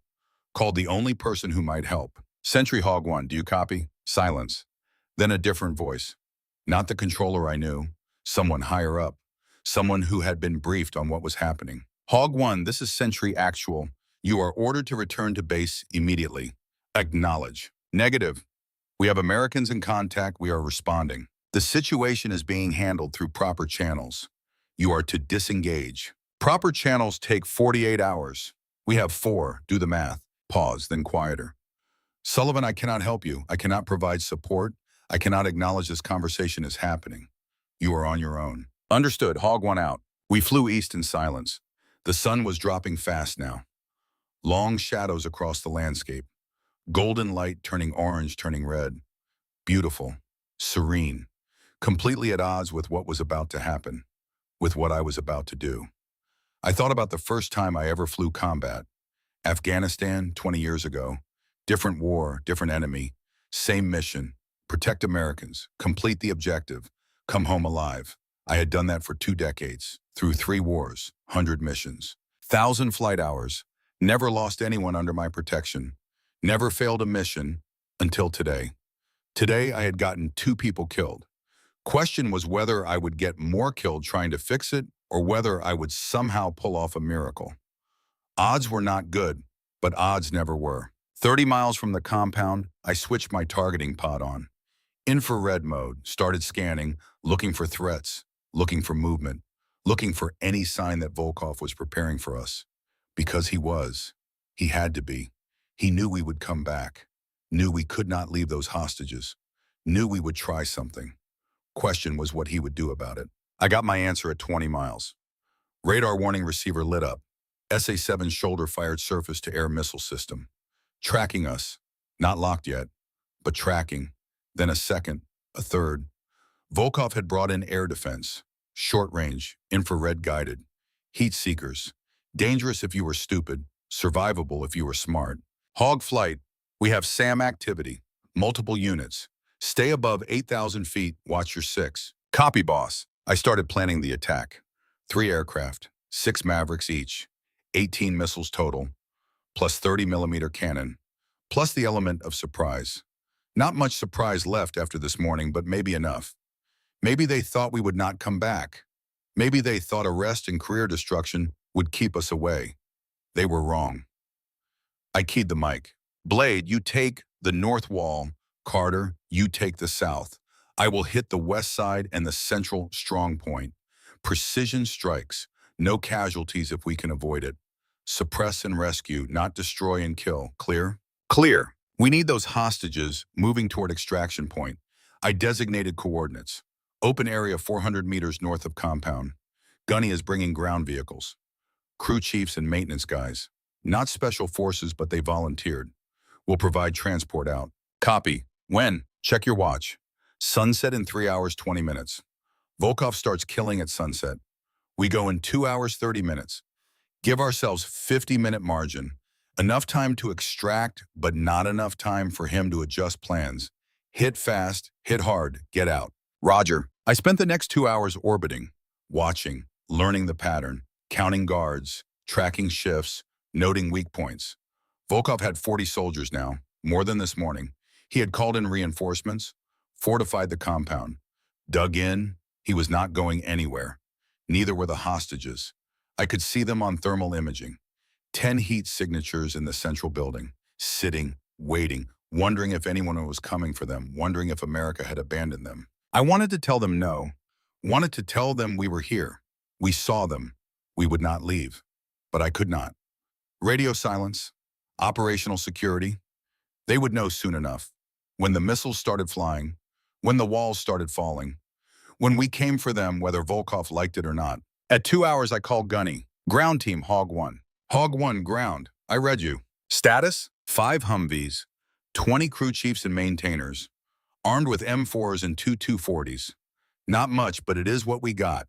called the only person who might help. Sentry Hog 1, do you copy? Silence. Then a different voice. Not the controller I knew, someone higher up, someone who had been briefed on what was happening. Hog 1, this is Sentry Actual. You are ordered to return to base immediately. Acknowledge. Negative. We have Americans in contact. We are responding. The situation is being handled through proper channels. You are to disengage. Proper channels take 48 hours. We have 4. Do the math. Pause, then quieter. Sullivan, I cannot help you. I cannot provide support. I cannot acknowledge this conversation is happening. You are on your own. Understood. Hog 1 out. We flew east in silence. The sun was dropping fast now. Long shadows across the landscape. Golden light turning orange, turning red. Beautiful. Serene. Completely at odds with what was about to happen. With what I was about to do. I thought about the first time I ever flew combat. Afghanistan, 20 years ago. Different war, different enemy. Same mission. Protect Americans. Complete the objective. Come home alive. I had done that for 2 decades. Through 3 wars, 100 missions. 1,000 flight hours. Never lost anyone under my protection. Never failed a mission until today. Today, I had gotten 2 people killed. Question was whether I would get more killed trying to fix it or whether I would somehow pull off a miracle. Odds were not good, but odds never were. 30 miles from the compound, I switched my targeting pod on. Infrared mode, started scanning, looking for threats, looking for movement, looking for any sign that Volkov was preparing for us. Because he was. He had to be. He knew we would come back. Knew we could not leave those hostages. Knew we would try something. Question was what he would do about it. I got my answer at 20 miles. Radar warning receiver lit up. SA-7 shoulder-fired surface-to-air missile system. Tracking us. Not locked yet, but tracking. Then a second, a third. Volkov had brought in air defense. Short range, infrared guided. Heat seekers. Dangerous if you were stupid. Survivable if you were smart. Hog flight. We have SAM activity. Multiple units. Stay above 8,000 feet. Watch your 6. Copy, boss. I started planning the attack. 3 aircraft. 6 Mavericks each. 18 missiles total. Plus 30mm cannon. Plus the element of surprise. Not much surprise left after this morning, but maybe enough. Maybe they thought we would not come back. Maybe they thought arrest and career destruction would keep us away. They were wrong. I keyed the mic. Blade, you take the north wall. Carter, you take the south. I will hit the west side and the central strong point. Precision strikes. No casualties if we can avoid it. Suppress and rescue, not destroy and kill. Clear? Clear. We need those hostages moving toward extraction point. I designated coordinates. Open area 400 meters north of compound. Gunny is bringing ground vehicles. Crew chiefs and maintenance guys. Not special forces, but they volunteered. We'll provide transport out. Copy. When? Check your watch. Sunset in 3 hours, 20 minutes. Volkov starts killing at sunset. We go in 2 hours, 30 minutes. Give ourselves 50-minute margin. Enough time to extract, but not enough time for him to adjust plans. Hit fast, hit hard, get out. Roger. I spent the next 2 hours orbiting, watching, learning the pattern, counting guards, tracking shifts, noting weak points. Volkov had 40 soldiers now, more than this morning. He had called in reinforcements, fortified the compound, dug in. He was not going anywhere. Neither were the hostages. I could see them on thermal imaging. 10 heat signatures in the central building, sitting, waiting, wondering if anyone was coming for them, wondering if America had abandoned them. I wanted to tell them no, wanted to tell them we were here. We saw them. We would not leave. But I could not. Radio silence, operational security. They would know soon enough. When the missiles started flying, when the walls started falling, when we came for them, whether Volkov liked it or not. At 2 hours, I called Gunny. Ground team, Hog 1. Hog 1, ground. I read you. Status? 5 Humvees, 20 crew chiefs and maintainers, armed with M4s and 2 240s. Not much, but it is what we got.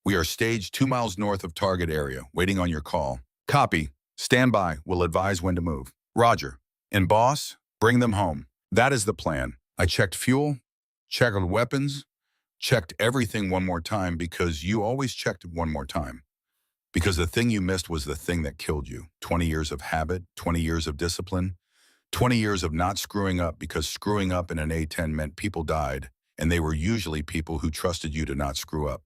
We are staged 2 miles north of target area, waiting on your call. Copy. Stand by. We'll advise when to move. Roger. And boss, bring them home. That is the plan. I checked fuel, checked weapons, checked everything one more time because you always checked one more time. Because the thing you missed was the thing that killed you. 20 years of habit, 20 years of discipline, 20 years of not screwing up because screwing up in an A-10 meant people died, and they were usually people who trusted you to not screw up.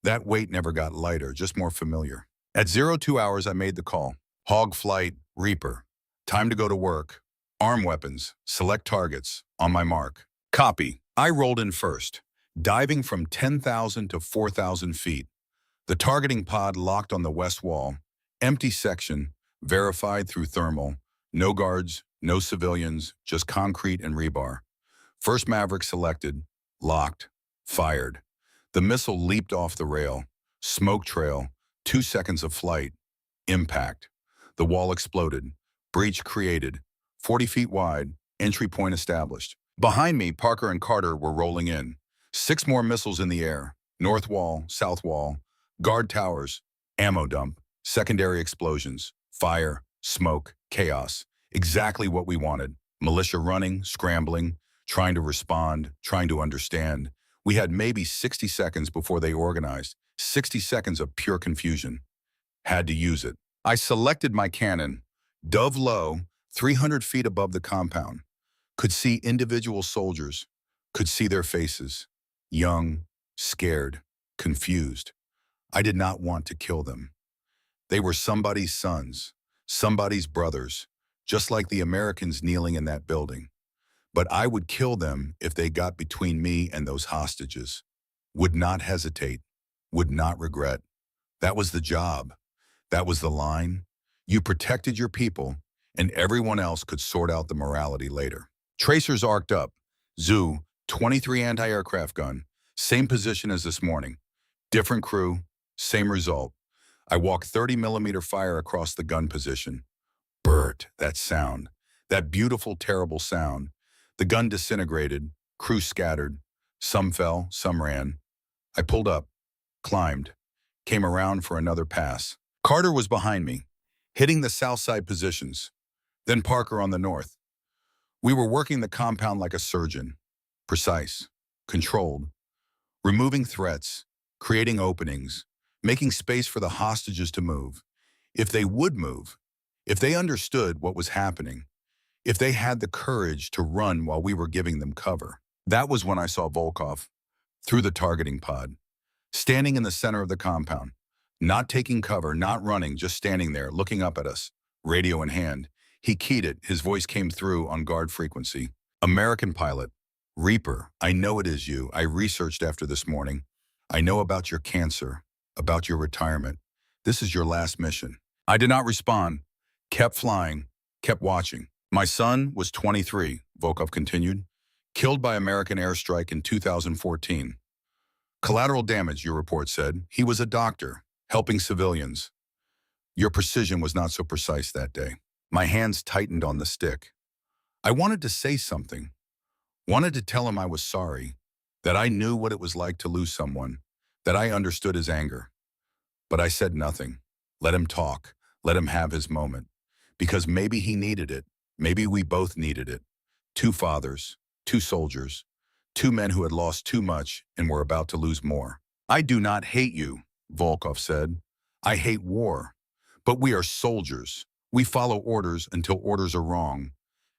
That weight never got lighter, just more familiar. At 02 hours, I made the call. Hog flight, Reaper. Time to go to work. Arm weapons, select targets, on my mark. Copy. I rolled in first, diving from 10,000 to 4,000 feet. The targeting pod locked on the west wall. Empty section, verified through thermal. No guards, no civilians, just concrete and rebar. First Maverick selected, locked, fired. The missile leaped off the rail. Smoke trail, 2 seconds of flight. Impact. The wall exploded. Breach created. 40 feet wide, entry point established. Behind me, Parker and Carter were rolling in. 6 more missiles in the air. North wall, south wall. Guard towers, ammo dump, secondary explosions, fire, smoke, chaos. Exactly what we wanted. Militia running, scrambling, trying to respond, trying to understand. We had maybe 60 seconds before they organized. 60 seconds of pure confusion. Had to use it. I selected my cannon. Dove low, 300 feet above the compound. Could see individual soldiers. Could see their faces. Young, scared, confused. I did not want to kill them. They were somebody's sons, somebody's brothers, just like the Americans kneeling in that building. But I would kill them if they got between me and those hostages. Would not hesitate, would not regret. That was the job. That was the line. You protected your people, and everyone else could sort out the morality later. Tracers arced up. Zoo, 23 anti-aircraft gun, same position as this morning. Different crew, same result. I walked 30-millimeter fire across the gun position. Bert, that sound. That beautiful, terrible sound. The gun disintegrated. Crew scattered. Some fell, some ran. I pulled up, climbed, came around for another pass. Carter was behind me, hitting the south side positions. Then Parker on the north. We were working the compound like a surgeon. Precise, controlled, removing threats, creating openings, making space for the hostages to move. If they would move, if they understood what was happening, if they had the courage to run while we were giving them cover. That was when I saw Volkov, through the targeting pod, standing in the center of the compound, not taking cover, not running, just standing there, looking up at us, radio in hand. He keyed it, his voice came through on guard frequency. American pilot, Reaper, I know it is you. I researched after this morning. I know about your cancer, about your retirement. This is your last mission. I did not respond, kept flying, kept watching. My son was 23, Volkov continued, killed by American airstrike in 2014. Collateral damage, your report said. He was a doctor, helping civilians. Your precision was not so precise that day. My hands tightened on the stick. I wanted to say something, wanted to tell him I was sorry, that I knew what it was like to lose someone, that I understood his anger. But I said nothing. Let him talk. Let him have his moment. Because maybe he needed it. Maybe we both needed it. Two fathers, two soldiers, two men who had lost too much and were about to lose more. I do not hate you, Volkov said. I hate war. But we are soldiers. We follow orders until orders are wrong.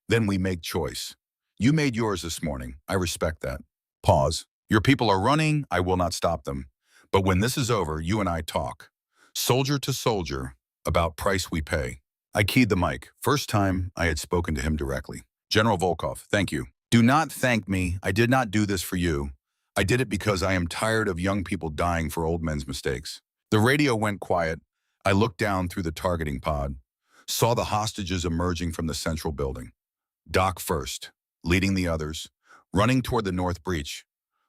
Then we make choice. You made yours this morning. I respect that. Pause. Your people are running. I will not stop them. But when this is over, you and I talk. Soldier to soldier, about price we pay. I keyed the mic. First time I had spoken to him directly. General Volkov, thank you. Do not thank me. I did not do this for you. I did it because I am tired of young people dying for old men's mistakes. The radio went quiet. I looked down through the targeting pod, saw the hostages emerging from the central building. Doc first, leading the others, running toward the north breach.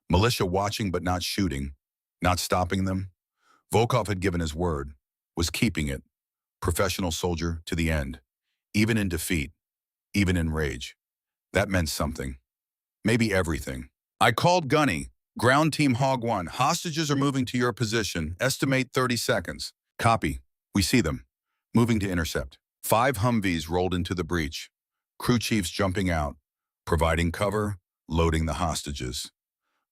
Militia watching but not shooting, not stopping them. Volkov had given his word, was keeping it. Professional soldier to the end, even in defeat, even in rage. That meant something. Maybe everything. I called Gunny. Ground Team Hog 1, hostages are moving to your position. Estimate 30 seconds. Copy. We see them. Moving to intercept. 5 Humvees rolled into the breach. Crew chiefs jumping out, providing cover, loading the hostages.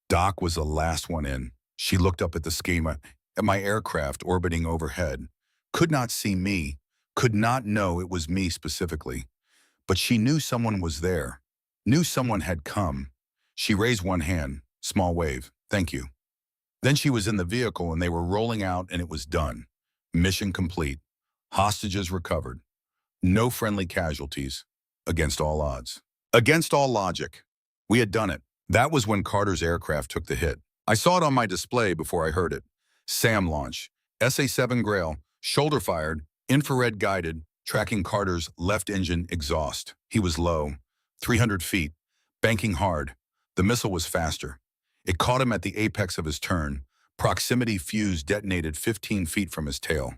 Doc was the last one in. She looked up at the schema, at my aircraft orbiting overhead. Could not see me, could not know it was me specifically. But she knew someone was there, knew someone had come. She raised one hand, small wave, thank you. Then she was in the vehicle and they were rolling out and it was done. Mission complete. Hostages recovered. No friendly casualties. Against all odds. Against all logic. We had done it. That was when Carter's aircraft took the hit. I saw it on my display before I heard it. SAM launch. SA-7 Grail. Shoulder fired. Infrared guided. Tracking Carter's left engine exhaust. He was low. 300 feet. Banking hard. The missile was faster. It caught him at the apex of his turn. Proximity fuse detonated 15 feet from his tail.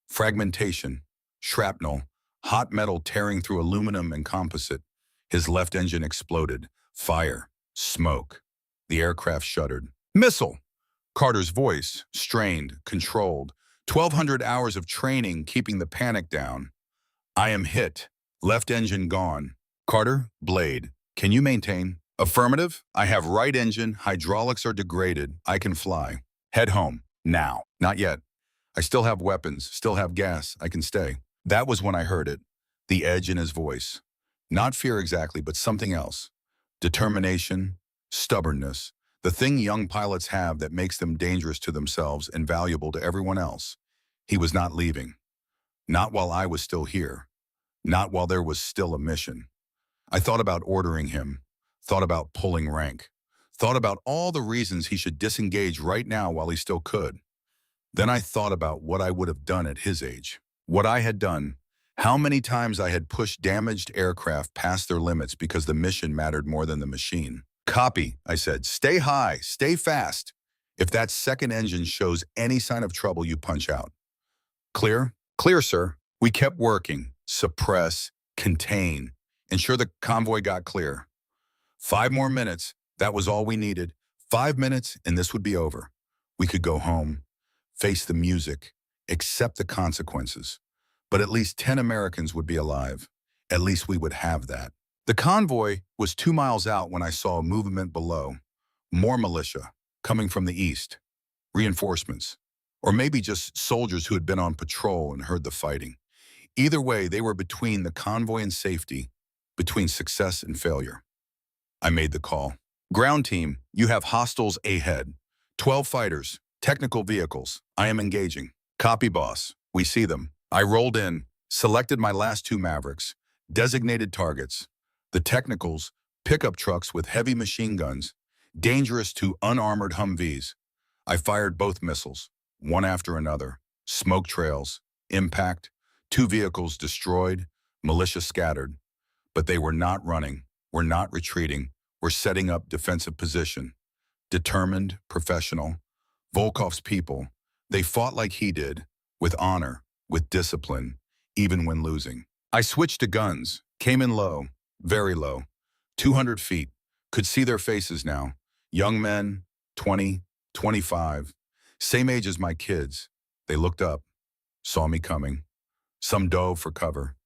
Fragmentation. Shrapnel. Hot metal tearing through aluminum and composite. His left engine exploded. Fire. Smoke. The aircraft shuddered. Missile! Carter's voice, strained, controlled. 1,200 hours of training keeping the panic down. I am hit. Left engine gone. Carter, blade. Can you maintain? Affirmative. I have right engine. Hydraulics are degraded. I can fly. Head home. Now. Not yet. I still have weapons. Still have gas. I can stay. That was when I heard it. The edge in his voice. Not fear exactly, but something else. Determination. Stubbornness. The thing young pilots have that makes them dangerous to themselves and valuable to everyone else. He was not leaving. Not while I was still here. Not while there was still a mission. I thought about ordering him. Thought about pulling rank. Thought about all the reasons he should disengage right now while he still could. Then I thought about what I would have done at his age. What I had done. How many times I had pushed damaged aircraft past their limits because the mission mattered more than the machine. Copy, I said. Stay high, stay fast. If that second engine shows any sign of trouble, you punch out. Clear? Clear, sir. We kept working. Suppress, contain, ensure the convoy got clear. 5 more minutes, that was all we needed. 5 minutes and this would be over. We could go home, face the music, accept the consequences. But at least 10 Americans would be alive. At least we would have that. The convoy was 2 miles out when I saw movement below. More militia, coming from the east. Reinforcements. Or maybe just soldiers who had been on patrol and heard the fighting. Either way, they were between the convoy and safety, between success and failure. I made the call. Ground team, you have hostiles ahead. 12 fighters, technical vehicles. I am engaging. Copy, boss. We see them. I rolled in, selected my last 2 Mavericks, designated targets. The technicals, pickup trucks with heavy machine guns, dangerous to unarmored Humvees. I fired both missiles, one after another. Smoke trails, impact, 2 vehicles destroyed, militia scattered. But they were not running, were not retreating, were setting up defensive position. Determined, professional. Volkov's people, they fought like he did, with honor, with discipline, even when losing. I switched to guns, came in low, very low, 200 feet, could see their faces now. Young men, 20, 25, same age as my kids. They looked up, saw me coming. Some dove for cover.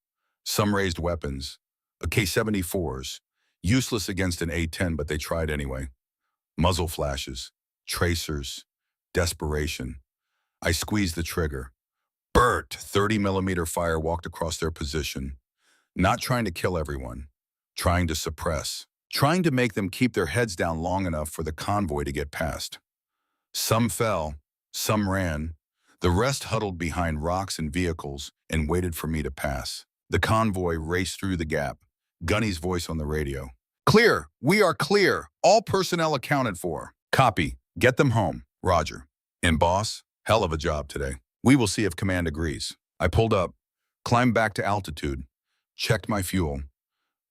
Some raised weapons, AK-74s, useless against an A-10, but they tried anyway. Muzzle flashes, tracers, desperation. I squeezed the trigger. Bert, 30-millimeter fire walked across their position. Not trying to kill everyone, trying to suppress, trying to make them keep their heads down long enough for the convoy to get past. Some fell, some ran. The rest huddled behind rocks and vehicles and waited for me to pass. The convoy raced through the gap. Gunny's voice on the radio. Clear, we are clear. All personnel accounted for. Copy, get them home. Roger. And boss, hell of a job today. We will see if command agrees. I pulled up, climbed back to altitude, checked my fuel.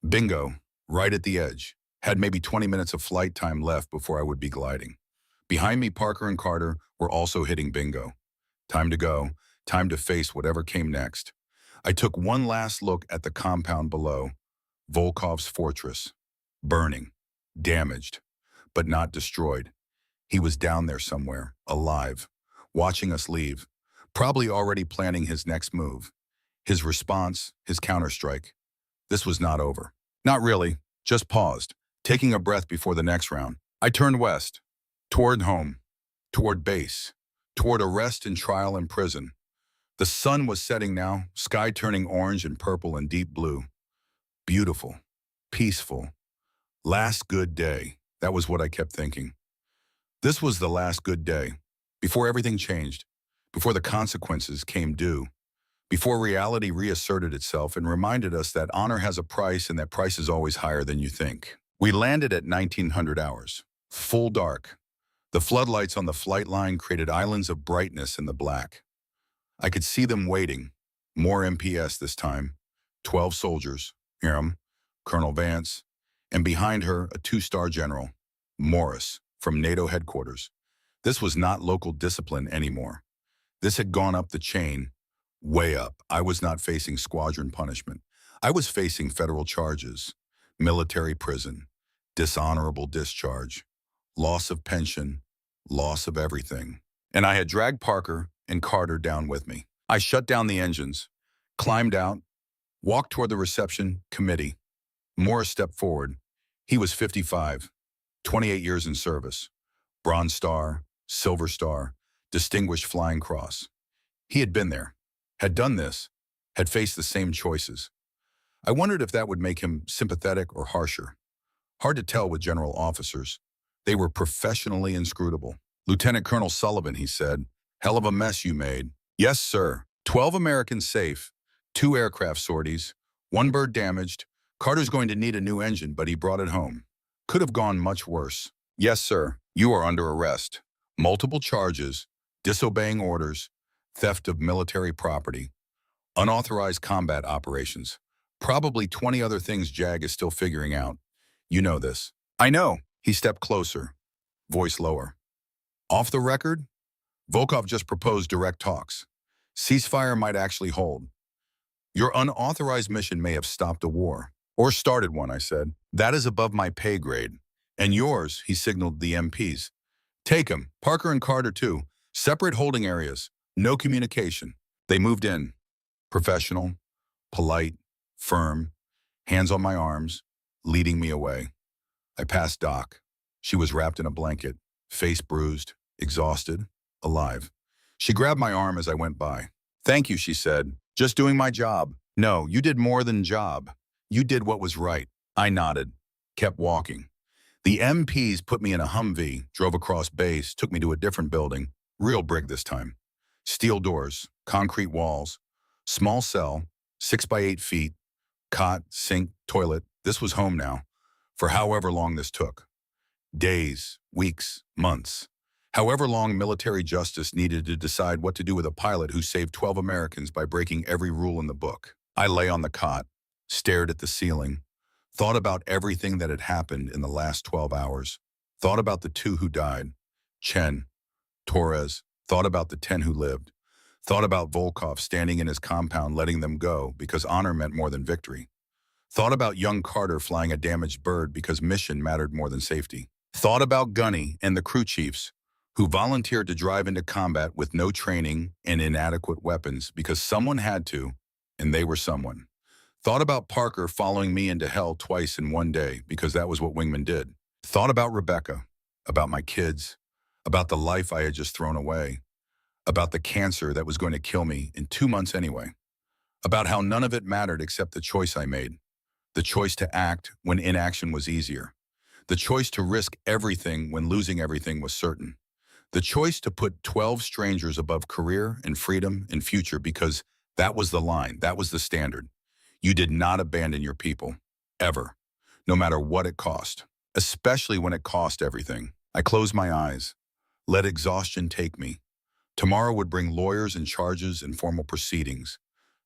Bingo, right at the edge. Had maybe 20 minutes of flight time left before I would be gliding. Behind me, Parker and Carter were also hitting bingo. Time to go, time to face whatever came next. I took one last look at the compound below, Volkov's fortress. Burning, damaged, but not destroyed. He was down there somewhere, alive, watching us leave, probably already planning his next move. His response, his counterstrike. This was not over. Not really, just paused, taking a breath before the next round. I turned west, toward home, toward base, toward arrest and trial in prison. The sun was setting now, sky turning orange and purple and deep blue. Beautiful, peaceful. Last good day. That was what I kept thinking. This was the last good day, before everything changed, before the consequences came due, before reality reasserted itself and reminded us that honor has a price and that price is always higher than you think. We landed at 1900 hours, full dark. The floodlights on the flight line created islands of brightness in the black. I could see them waiting, more MPS this time, 12 soldiers, Hiram, Colonel Vance, and behind her a 2-star general, Morris, from NATO headquarters. This was not local discipline anymore. This had gone up the chain, way up. I was not facing squadron punishment. I was facing federal charges, military prison, dishonorable discharge, loss of pension, loss of everything. And I had dragged Parker and Carter down with me. I shut down the engines, climbed out, walked toward the reception committee. Morris stepped forward. He was 55, 28 years in service, Bronze Star, Silver Star, Distinguished Flying Cross. He had been there, had done this, had faced the same choices. I wondered if that would make him sympathetic or harsher. Hard to tell with general officers. They were professionally inscrutable. Lieutenant Colonel Sullivan, he said, hell of a mess you made. Yes, sir. 12 Americans safe, 2 aircraft sorties, 1 bird damaged. Carter's going to need a new engine, but he brought it home. Could have gone much worse. Yes, sir. You are under arrest. Multiple charges, disobeying orders, theft of military property, unauthorized combat operations, probably 20 other things JAG is still figuring out. You know this. I know. He stepped closer, voice lower. Off the record, Volkov just proposed direct talks. Ceasefire might actually hold. Your unauthorized mission may have stopped a war. Or started one, I said. That is above my pay grade. And yours, he signaled the MPs. Take them, Parker and Carter too. Separate holding areas, no communication. They moved in. Professional, polite, firm, hands on my arms, leading me away. I passed Doc. She was wrapped in a blanket, face bruised, exhausted, alive. She grabbed my arm as I went by. Thank you, she said. Just doing my job. No, you did more than job. You did what was right. I nodded, kept walking. The MPs put me in a Humvee, drove across base, took me to a different building, real brig this time. Steel doors, concrete walls, small cell, 6 by 8 feet, cot, sink, toilet. This was home now, for however long this took. Days, weeks, months. However long military justice needed to decide what to do with a pilot who saved 12 Americans by breaking every rule in the book. I lay on the cot, stared at the ceiling, thought about everything that had happened in the last 12 hours, thought about the 2 who died, Chen, Torres, thought about the 10 who lived, Thought about Volkov standing in his compound letting them go because honor meant more than victory. Thought about young Carter flying a damaged bird because mission mattered more than safety. Thought about Gunny and the crew chiefs who volunteered to drive into combat with no training and inadequate weapons because someone had to, and they were someone. Thought about Parker following me into hell twice in one day because that was what wingmen did. Thought about Rebecca, about my kids, about the life I had just thrown away, about the cancer that was going to kill me in 2 months anyway, about how none of it mattered except the choice I made, the choice to act when inaction was easier, the choice to risk everything when losing everything was certain, the choice to put 12 strangers above career and freedom and future because that was the line, that was the standard. You did not abandon your people, ever, no matter what it cost, especially when it cost everything. I closed my eyes, let exhaustion take me. Tomorrow would bring lawyers and charges and formal proceedings.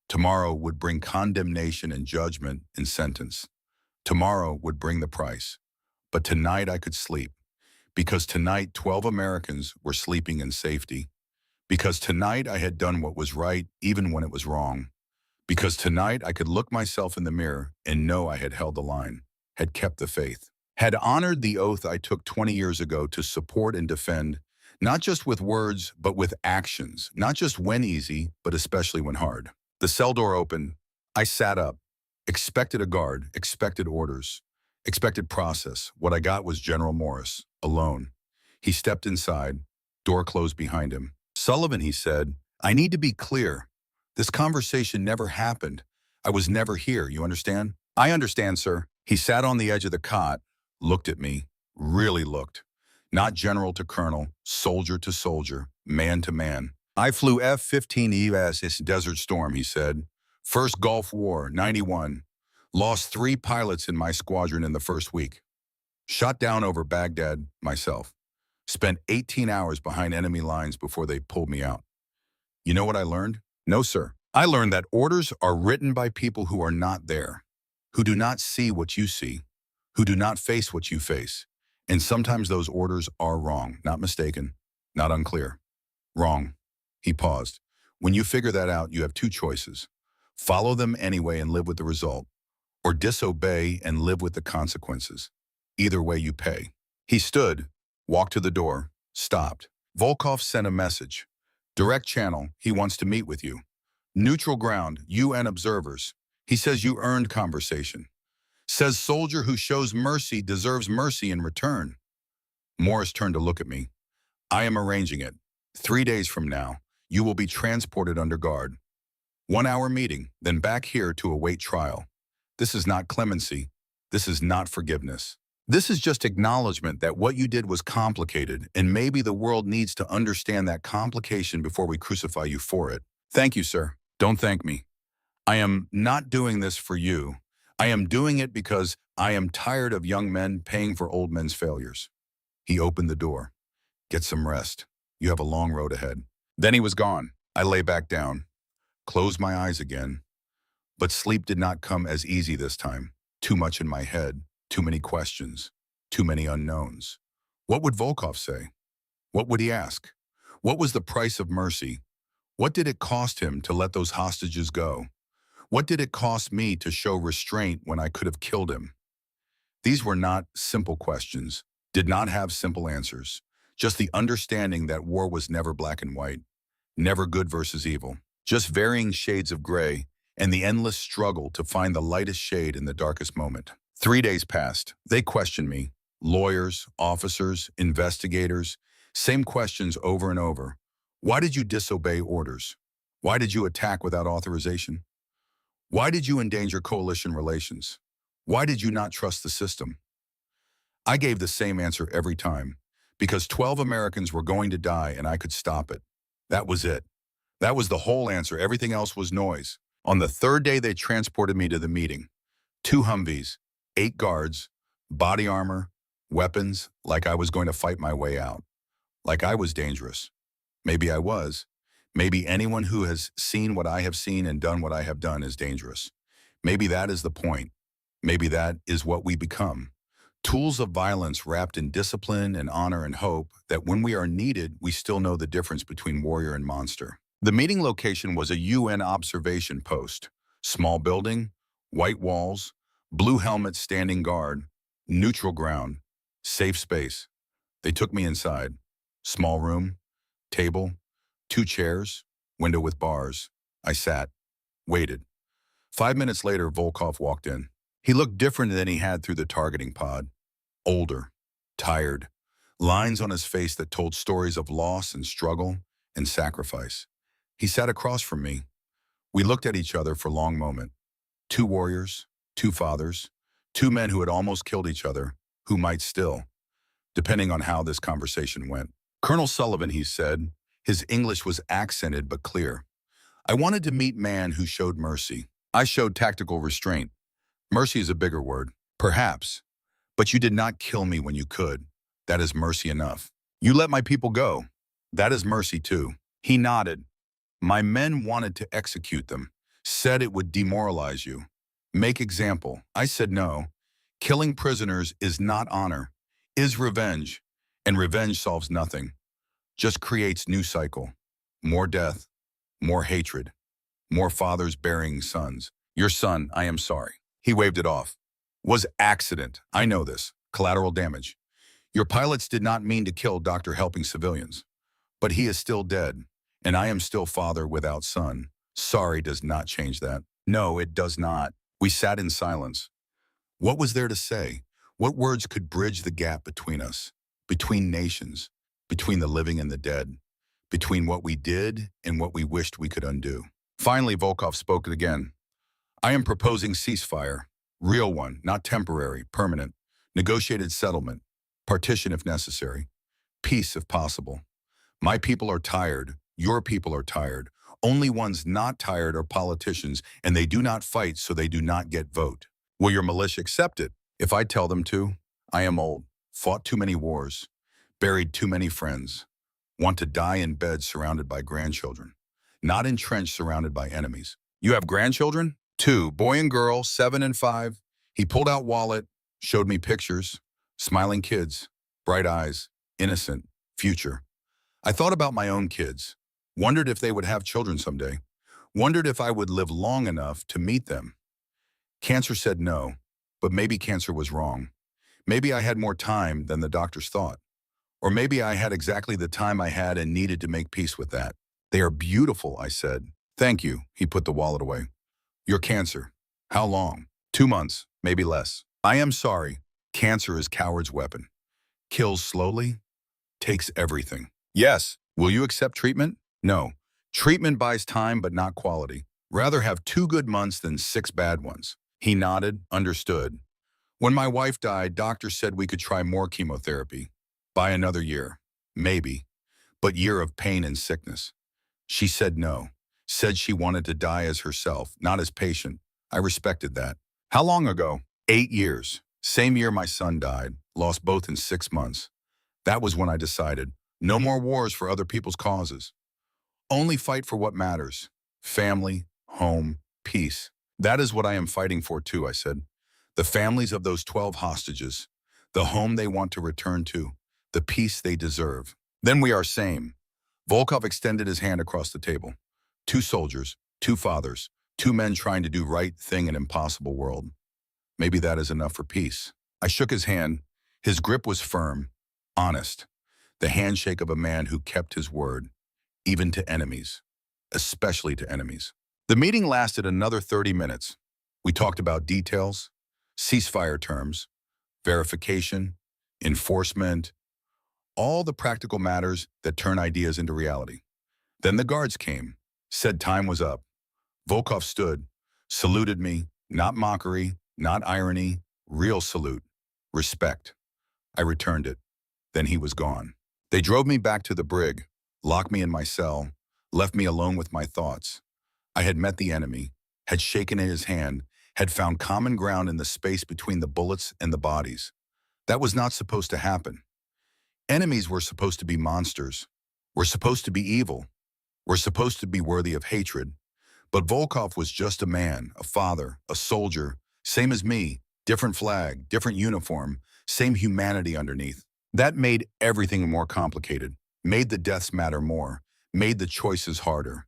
Tomorrow would bring condemnation and judgment and sentence. Tomorrow would bring the price. But tonight I could sleep, because tonight 12 Americans were sleeping in safety. Because tonight I had done what was right even when it was wrong. Because tonight I could look myself in the mirror and know I had held the line, had kept the faith, had honored the oath I took 20 years ago to support and defend, not just with words, but with actions, not just when easy, but especially when hard. The cell door opened. I sat up, expected a guard, expected orders, expected process. What I got was General Morris, alone. He stepped inside, door closed behind him. Sullivan, he said, I need to be clear. This conversation never happened. I was never here, you understand? I understand, sir. He sat on the edge of the cot, looked at me, really looked. Not general to colonel, soldier to soldier, man to man. I flew F-15 EUSS Desert Storm, he said. First Gulf War, 91. Lost 3 pilots in my squadron in the first week. Shot down over Baghdad myself. Spent 18 hours behind enemy lines before they pulled me out. You know what I learned? No, sir. I learned that orders are written by people who are not there, who do not see what you see, who do not face what you face. And sometimes those orders are wrong, not mistaken, not unclear. Wrong. He paused. When you figure that out, you have 2 choices. Follow them anyway and live with the result, or disobey and live with the consequences. Either way, you pay. He stood, walked to the door, stopped. Volkov sent a message. Direct channel, he wants to meet with you. Neutral ground, UN observers. He says you earned conversation. Says soldier who shows mercy deserves mercy in return. Morris turned to look at me. I am arranging it. 3 days from now, you will be transported under guard. 1-hour meeting, then back here to await trial. This is not clemency. This is not forgiveness. This is just acknowledgement that what you did was complicated, and maybe the world needs to understand that complication before we crucify you for it. Thank you, sir. Don't thank me. I am not doing this for you. I am doing it because I am tired of young men paying for old men's failures. He opened the door. Get some rest. You have a long road ahead. Then he was gone. I lay back down, closed my eyes again. But sleep did not come as easy this time. Too much in my head, too many questions, too many unknowns. What would Volkov say? What would he ask? What was the price of mercy? What did it cost him to let those hostages go? What did it cost me to show restraint when I could have killed him? These were not simple questions, did not have simple answers. Just the understanding that war was never black and white, never good versus evil, just varying shades of gray, and the endless struggle to find the lightest shade in the darkest moment. 3 days passed. They questioned me. Lawyers, officers, investigators, same questions over and over. Why did you disobey orders? Why did you attack without authorization? Why did you endanger coalition relations? Why did you not trust the system? I gave the same answer every time, because 12 Americans were going to die and I could stop it. That was it. That was the whole answer. Everything else was noise. On the 3rd day, they transported me to the meeting. 2 Humvees, 8 guards, body armor, weapons, like I was going to fight my way out. Like I was dangerous. Maybe I was. Maybe anyone who has seen what I have seen and done what I have done is dangerous. Maybe that is the point. Maybe that is what we become. Tools of violence wrapped in discipline and honor and hope that when we are needed, we still know the difference between warrior and monster. The meeting location was a UN observation post. Small building, white walls, blue helmets standing guard, neutral ground, safe space. They took me inside. Small room, table, 2 chairs, window with bars. I sat, waited. 5 minutes later, Volkov walked in. He looked different than he had through the targeting pod. Older, tired, lines on his face that told stories of loss and struggle and sacrifice. He sat across from me. We looked at each other for a long moment. Two warriors, two fathers, two men who had almost killed each other, who might still, depending on how this conversation went. Colonel Sullivan, he said. His English was accented but clear. I wanted to meet man who showed mercy. I showed tactical restraint. Mercy is a bigger word, perhaps. But you did not kill me when you could. That is mercy enough. You let my people go. That is mercy too. He nodded. My men wanted to execute them, said it would demoralize you. Make example. I said no. Killing prisoners is not honor, is revenge, and revenge solves nothing. Just creates new cycle. More death, more hatred, more fathers burying sons. Your son, I am sorry. He waved it off. Was accident. I know this. Collateral damage. Your pilots did not mean to kill doctor helping civilians. But he is still dead, and I am still father without son. Sorry does not change that. No, it does not. We sat in silence. What was there to say? What words could bridge the gap between us, between nations, between the living and the dead, between what we did and what we wished we could undo? Finally, Volkov spoke again. I am proposing ceasefire. Real one, not temporary, permanent. Negotiated settlement. Partition if necessary. Peace if possible. My people are tired. Your people are tired. Only ones not tired are politicians, and they do not fight, so they do not get vote. Will your militia accept it? If I tell them to, I am old, fought too many wars, buried too many friends, want to die in bed surrounded by grandchildren, not entrenched surrounded by enemies. You have grandchildren? 2, boy and girl, 7 and 5. He pulled out wallet, showed me pictures, smiling kids, bright eyes, innocent, future. I thought about my own kids, wondered if they would have children someday, wondered if I would live long enough to meet them. Cancer said no, but maybe cancer was wrong. Maybe I had more time than the doctors thought. Or maybe I had exactly the time I had and needed to make peace with that. They are beautiful, I said. Thank you, he put the wallet away. Your cancer. How long? 2 months, maybe less. I am sorry. Cancer is coward's weapon. Kills slowly, takes everything. Yes. Will you accept treatment? No. Treatment buys time but not quality. Rather have 2 good months than 6 bad ones. He nodded, understood. When my wife died, doctors said we could try more chemotherapy. Buy another year. Maybe. But year of pain and sickness. She said no. Said she wanted to die as herself, not as patient. I respected that. How long ago? 8 years. Same year my son died. Lost both in 6 months. That was when I decided. No more wars for other people's causes. Only fight for what matters. Family, home, peace. That is what I am fighting for too, I said. The families of those 12 hostages. The home they want to return to. The peace they deserve. Then we are same. Volkov extended his hand across the table. 2 soldiers, 2 fathers, 2 men trying to do right thing in an impossible world. Maybe that is enough for peace. I shook his hand. His grip was firm, honest. The handshake of a man who kept his word, even to enemies, especially to enemies. The meeting lasted another 30 minutes. We talked about details, ceasefire terms, verification, enforcement, all the practical matters that turn ideas into reality. Then the guards came, said time was up. Volkov stood, saluted me, not mockery, not irony, real salute, respect. I returned it. Then he was gone. They drove me back to the brig, locked me in my cell, left me alone with my thoughts. I had met the enemy, had shaken his hand, had found common ground in the space between the bullets and the bodies. That was not supposed to happen. Enemies were supposed to be monsters, were supposed to be evil, were supposed to be worthy of hatred. But Volkov was just a man, a father, a soldier, same as me, different flag, different uniform, same humanity underneath. That made everything more complicated, made the deaths matter more, made the choices harder.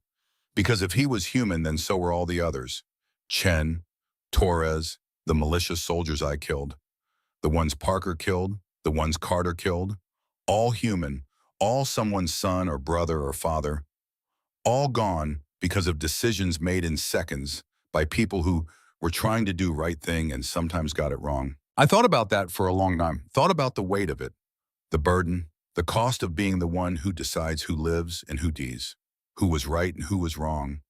Because if he was human, then so were all the others. Chen, Torres, the malicious soldiers I killed, the ones Parker killed, the ones Carter killed, all human, all someone's son or brother or father, all gone because of decisions made in seconds by people who were trying to do right thing and sometimes got it wrong. I thought about that for a long time, thought about the weight of it, the burden, the cost of being the one who decides who lives and who dies, who was right and who was wrong,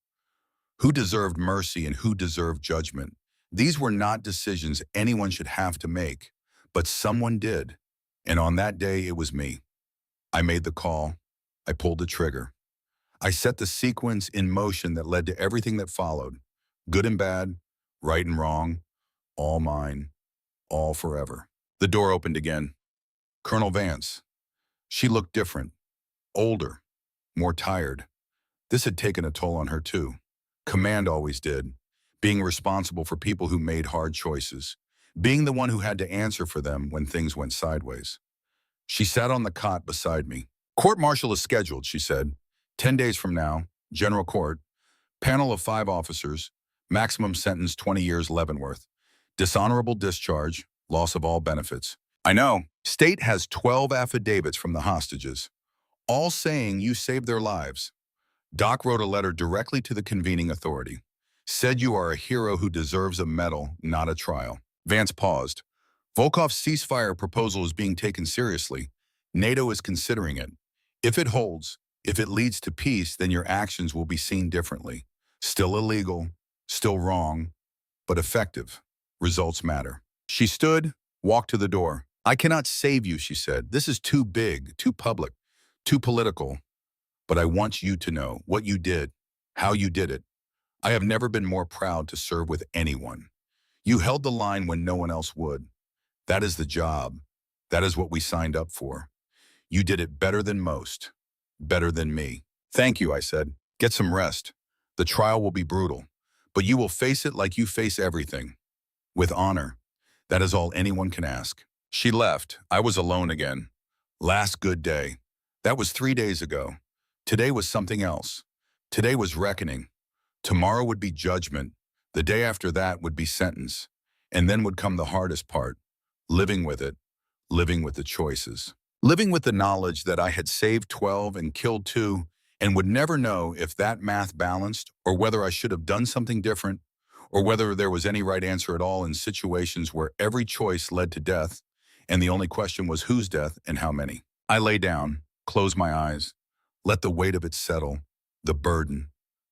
who deserved mercy and who deserved judgment. These were not decisions anyone should have to make, but someone did. And on that day, it was me. I made the call. I pulled the trigger. I set the sequence in motion that led to everything that followed. Good and bad, right and wrong, all mine, all forever. The door opened again. Colonel Vance. She looked different, older, more tired. This had taken a toll on her too. Command always did. Being responsible for people who made hard choices. Being the one who had to answer for them when things went sideways. She sat on the cot beside me. Court-martial is scheduled, she said. 10 days from now, General Court, panel of 5 officers, maximum sentence 20 years Leavenworth. Dishonorable discharge, loss of all benefits. I know. State has 12 affidavits from the hostages, all saying you saved their lives. Doc wrote a letter directly to the convening authority. Said you are a hero who deserves a medal, not a trial. Vance paused. Volkov's ceasefire proposal is being taken seriously. NATO is considering it. If it holds, if it leads to peace, then your actions will be seen differently. Still illegal, still wrong, but effective. Results matter. She stood, walked to the door. I cannot save you, she said. This is too big, too public, too political. But I want you to know what you did, how you did it. I have never been more proud to serve with anyone. You held the line when no one else would. That is the job. That is what we signed up for. You did it better than most, better than me. Thank you, I said. Get some rest. The trial will be brutal, but you will face it like you face everything. With honor. That is all anyone can ask. She left. I was alone again. Last good day. That was 3 days ago. Today was something else. Today was reckoning. Tomorrow would be judgment. The day after that would be sentence. And then would come the hardest part, living with it, living with the choices. Living with the knowledge that I had saved 12 and killed 2 and would never know if that math balanced or whether I should have done something different or whether there was any right answer at all in situations where every choice led to death and the only question was whose death and how many. I lay down, closed my eyes, let the weight of it settle, the burden,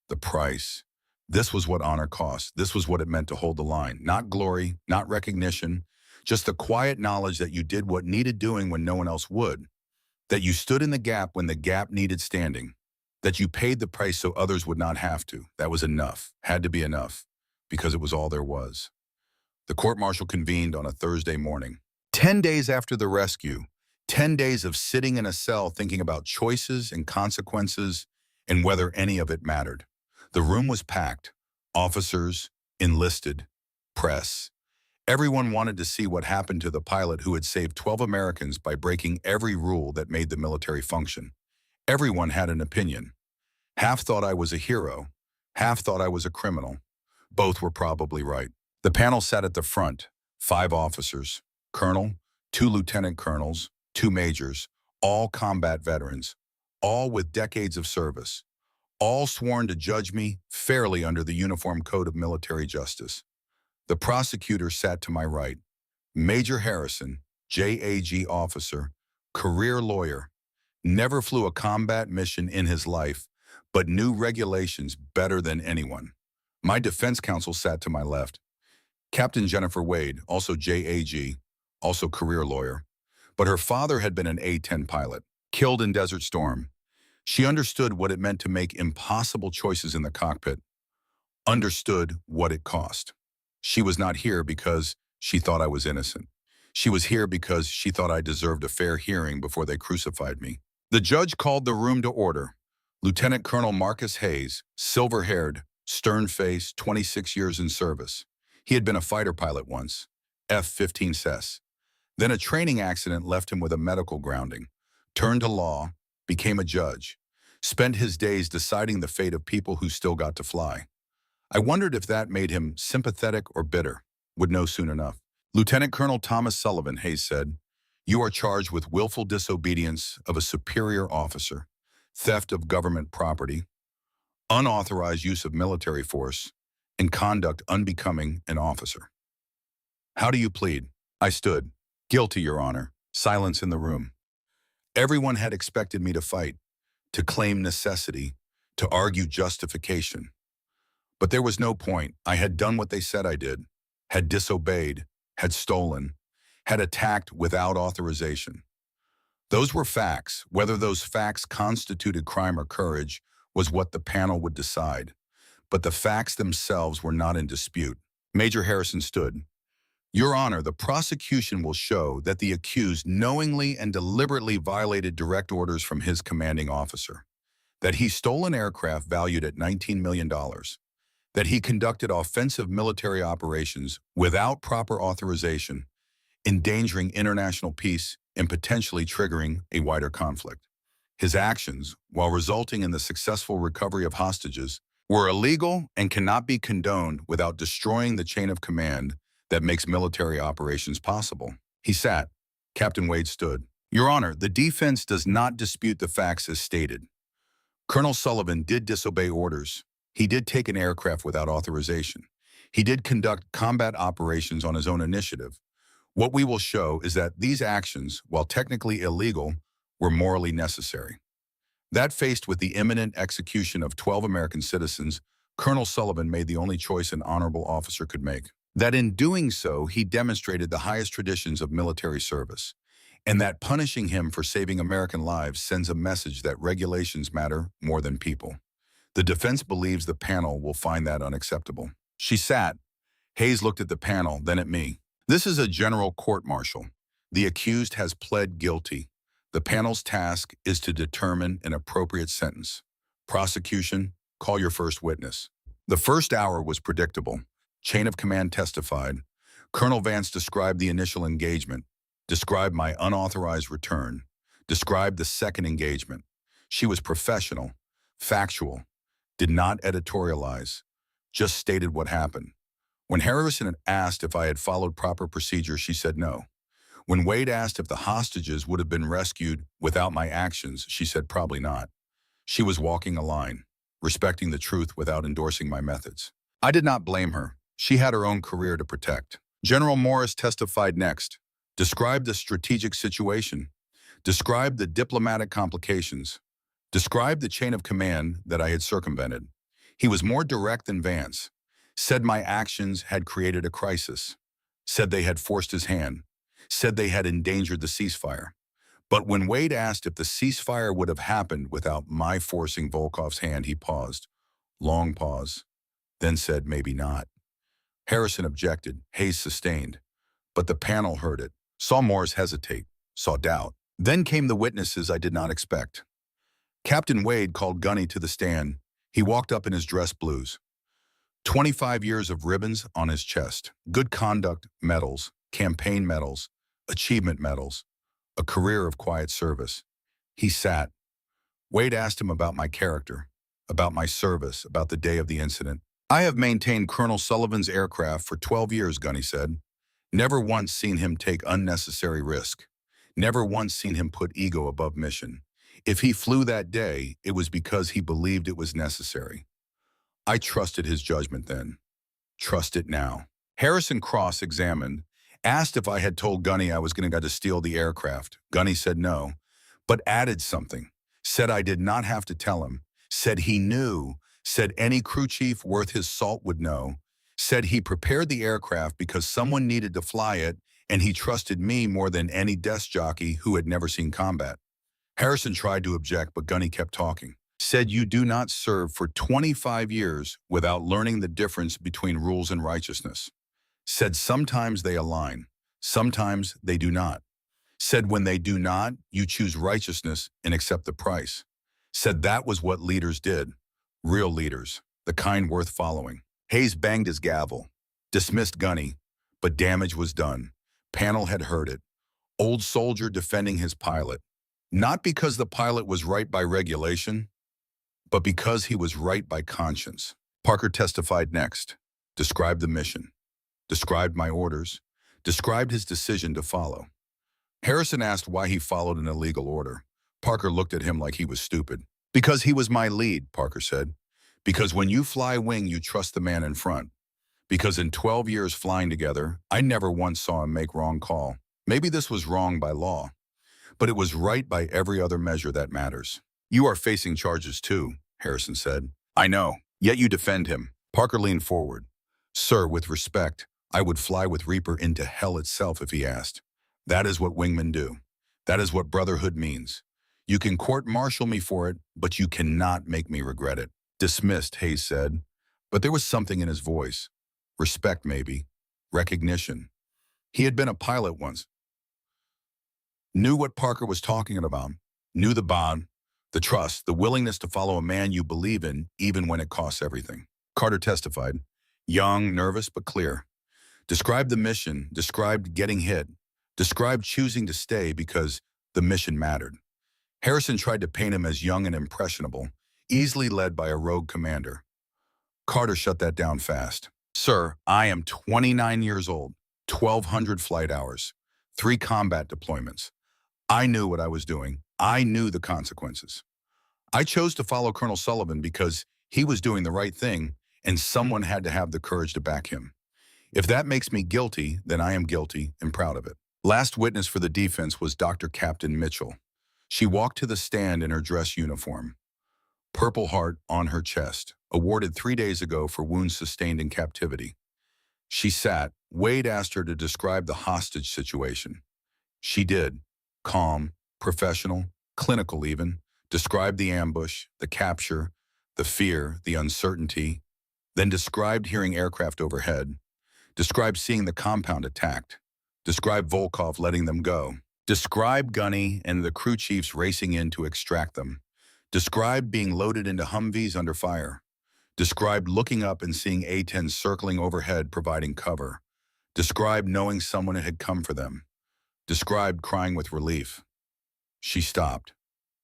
the price. This was what honor cost. This was what it meant to hold the line. Not glory, not recognition, just the quiet knowledge that you did what needed doing when no one else would, that you stood in the gap when the gap needed standing, that you paid the price so others would not have to. That was enough, had to be enough, because it was all there was. The court-martial convened on a Thursday morning. 10 days after the rescue, 10 days of sitting in a cell thinking about choices and consequences and whether any of it mattered. The room was packed. Officers, enlisted, press. Everyone wanted to see what happened to the pilot who had saved 12 Americans by breaking every rule that made the military function. Everyone had an opinion. Half thought I was a hero. Half thought I was a criminal. Both were probably right. The panel sat at the front, 5 officers, colonel, 2 lieutenant colonels, 2 majors, all combat veterans, all with decades of service, all sworn to judge me fairly under the Uniform Code of Military Justice. The prosecutor sat to my right. Major Harrison, JAG officer, career lawyer, never flew a combat mission in his life, but knew regulations better than anyone. My defense counsel sat to my left. Captain Jennifer Wade, also JAG, also career lawyer, but her father had been an A-10 pilot, killed in Desert Storm. She understood what it meant to make impossible choices in the cockpit, understood what it cost. She was not here because she thought I was innocent. She was here because she thought I deserved a fair hearing before they crucified me. The judge called the room to order. Lieutenant Colonel Marcus Hayes, silver-haired, stern-faced, 26 years in service. He had been a fighter pilot once, F-15 Cess. Then a training accident left him with a medical grounding. Turned to law, became a judge. spent his days deciding the fate of people who still got to fly. I wondered if that made him sympathetic or bitter. Would know soon enough. Lieutenant Colonel Thomas Sullivan, Hayes said, "You are charged with willful disobedience of a superior officer, theft of government property, unauthorized use of military force, and conduct unbecoming an officer." "How do you plead?" I stood. "Guilty, Your Honor." Silence in the room. Everyone had expected me to fight, to claim necessity, to argue justification. But there was no point. I had done what they said I did, had disobeyed, had stolen, had attacked without authorization. Those were facts. Whether those facts constituted crime or courage was what the panel would decide. But the facts themselves were not in dispute. Major Harrison stood. "Your Honor, the prosecution will show that the accused knowingly and deliberately violated direct orders from his commanding officer, that he stole an aircraft valued at $19 million, that he conducted offensive military operations without proper authorization, endangering international peace and potentially triggering a wider conflict. His actions, while resulting in the successful recovery of hostages, were illegal and cannot be condoned without destroying the chain of command that makes military operations possible." He sat. Captain Wade stood. "Your Honor, the defense does not dispute the facts as stated. Colonel Sullivan did disobey orders. He did take an aircraft without authorization. He did conduct combat operations on his own initiative. What we will show is that these actions, while technically illegal, were morally necessary. That faced with the imminent execution of 12 American citizens, Colonel Sullivan made the only choice an honorable officer could make. That in doing so, he demonstrated the highest traditions of military service, and that punishing him for saving American lives sends a message that regulations matter more than people. The defense believes the panel will find that unacceptable." She sat. Hayes looked at the panel, then at me. "This is a general court-martial. The accused has pled guilty. The panel's task is to determine an appropriate sentence. Prosecution, call your first witness." The first hour was predictable. Chain of command testified. Colonel Vance described the initial engagement, described my unauthorized return, described the second engagement. She was professional, factual, did not editorialize, just stated what happened. When Harrison asked if I had followed proper procedure, she said no. When Wade asked if the hostages would have been rescued without my actions, she said probably not. She was walking a line, respecting the truth without endorsing my methods. I did not blame her. She had her own career to protect. General Morris testified next, described the strategic situation, described the diplomatic complications, described the chain of command that I had circumvented. He was more direct than Vance, said my actions had created a crisis, said they had forced his hand, said they had endangered the ceasefire. But when Wade asked if the ceasefire would have happened without my forcing Volkov's hand, he paused. Long pause, then said maybe not. Harrison objected. Hayes sustained. But the panel heard it, saw Morris hesitate, saw doubt. Then came the witnesses I did not expect. Captain Wade called Gunny to the stand. He walked up in his dress blues. 25 years of ribbons on his chest, good conduct medals, campaign medals, achievement medals, a career of quiet service. He sat. Wade asked him about my character, about my service, about the day of the incident. "I have maintained Colonel Sullivan's aircraft for 12 years, Gunny said. Never once seen him take unnecessary risk. Never once seen him put ego above mission. If he flew that day, it was because he believed it was necessary. I trusted his judgment then. Trust it now." Harrison cross-examined, asked if I had told Gunny I was going to go to steal the aircraft. Gunny said no, but added something. Said I did not have to tell him. Said he knew. Said any crew chief worth his salt would know. Said he prepared the aircraft because someone needed to fly it, and he trusted me more than any desk jockey who had never seen combat. Harrison tried to object, but Gunny kept talking. Said you do not serve for 25 years without learning the difference between rules and righteousness. Said sometimes they align, sometimes they do not. Said when they do not, you choose righteousness and accept the price. Said that was what leaders did. Real leaders, the kind worth following. Hayes banged his gavel, dismissed Gunny, but damage was done. Panel had heard it. Old soldier defending his pilot. Not because the pilot was right by regulation, but because he was right by conscience. Parker testified next, described the mission, described my orders, described his decision to follow. Harrison asked why he followed an illegal order. Parker looked at him like he was stupid. Because he was my lead, Parker said. Because when you fly wing, you trust the man in front. Because in 12 years flying together, I never once saw him make wrong call. Maybe this was wrong by law, but it was right by every other measure that matters. You are facing charges too, Harrison said. I know, yet you defend him. Parker leaned forward. Sir, with respect, I would fly with Reaper into hell itself if he asked. That is what wingmen do. That is what brotherhood means. You can court-martial me for it, but you cannot make me regret it. Dismissed, Hayes said, but there was something in his voice. Respect, maybe. Recognition. He had been a pilot once. Knew what Parker was talking about. Knew the bond, the trust, the willingness to follow a man you believe in, even when it costs everything. Carter testified. Young, nervous, but clear. Described the mission, described getting hit, described choosing to stay because the mission mattered. Harrison tried to paint him as young and impressionable, easily led by a rogue commander. Carter shut that down fast. Sir, I am 29 years old, 1,200 flight hours, 3 combat deployments. I knew what I was doing. I knew the consequences. I chose to follow Colonel Sullivan because he was doing the right thing, and someone had to have the courage to back him. If that makes me guilty, then I am guilty and proud of it. Last witness for the defense was Dr. Captain Mitchell. She walked to the stand in her dress uniform. Purple Heart on her chest, awarded 3 days ago for wounds sustained in captivity. She sat. Wade asked her to describe the hostage situation. She did. Calm, professional, clinical even. Described the ambush, the capture, the fear, the uncertainty. Then described hearing aircraft overhead. Described seeing the compound attacked. Described Volkov letting them go. Described Gunny and the crew chiefs racing in to extract them. Described being loaded into Humvees under fire. Described looking up and seeing A-10 circling overhead providing cover. Described knowing someone had come for them. Described crying with relief. She stopped,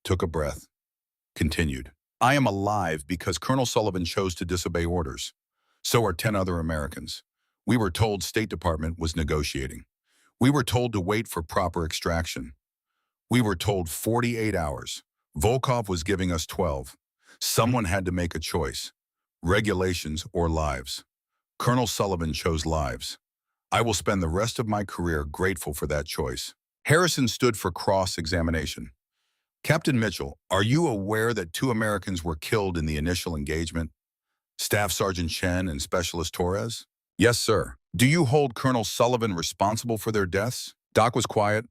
took a breath, continued. I am alive because Colonel Sullivan chose to disobey orders. So are 10 other Americans. We were told State Department was negotiating. We were told to wait for proper extraction. We were told 48 hours. Volkov was giving us 12. Someone had to make a choice. Regulations or lives. Colonel Sullivan chose lives. I will spend the rest of my career grateful for that choice. Harrison stood for cross-examination. Captain Mitchell, are you aware that 2 Americans were killed in the initial engagement? Staff Sergeant Chen and Specialist Torres? Yes, sir. Do you hold Colonel Sullivan responsible for their deaths? Doc was quiet,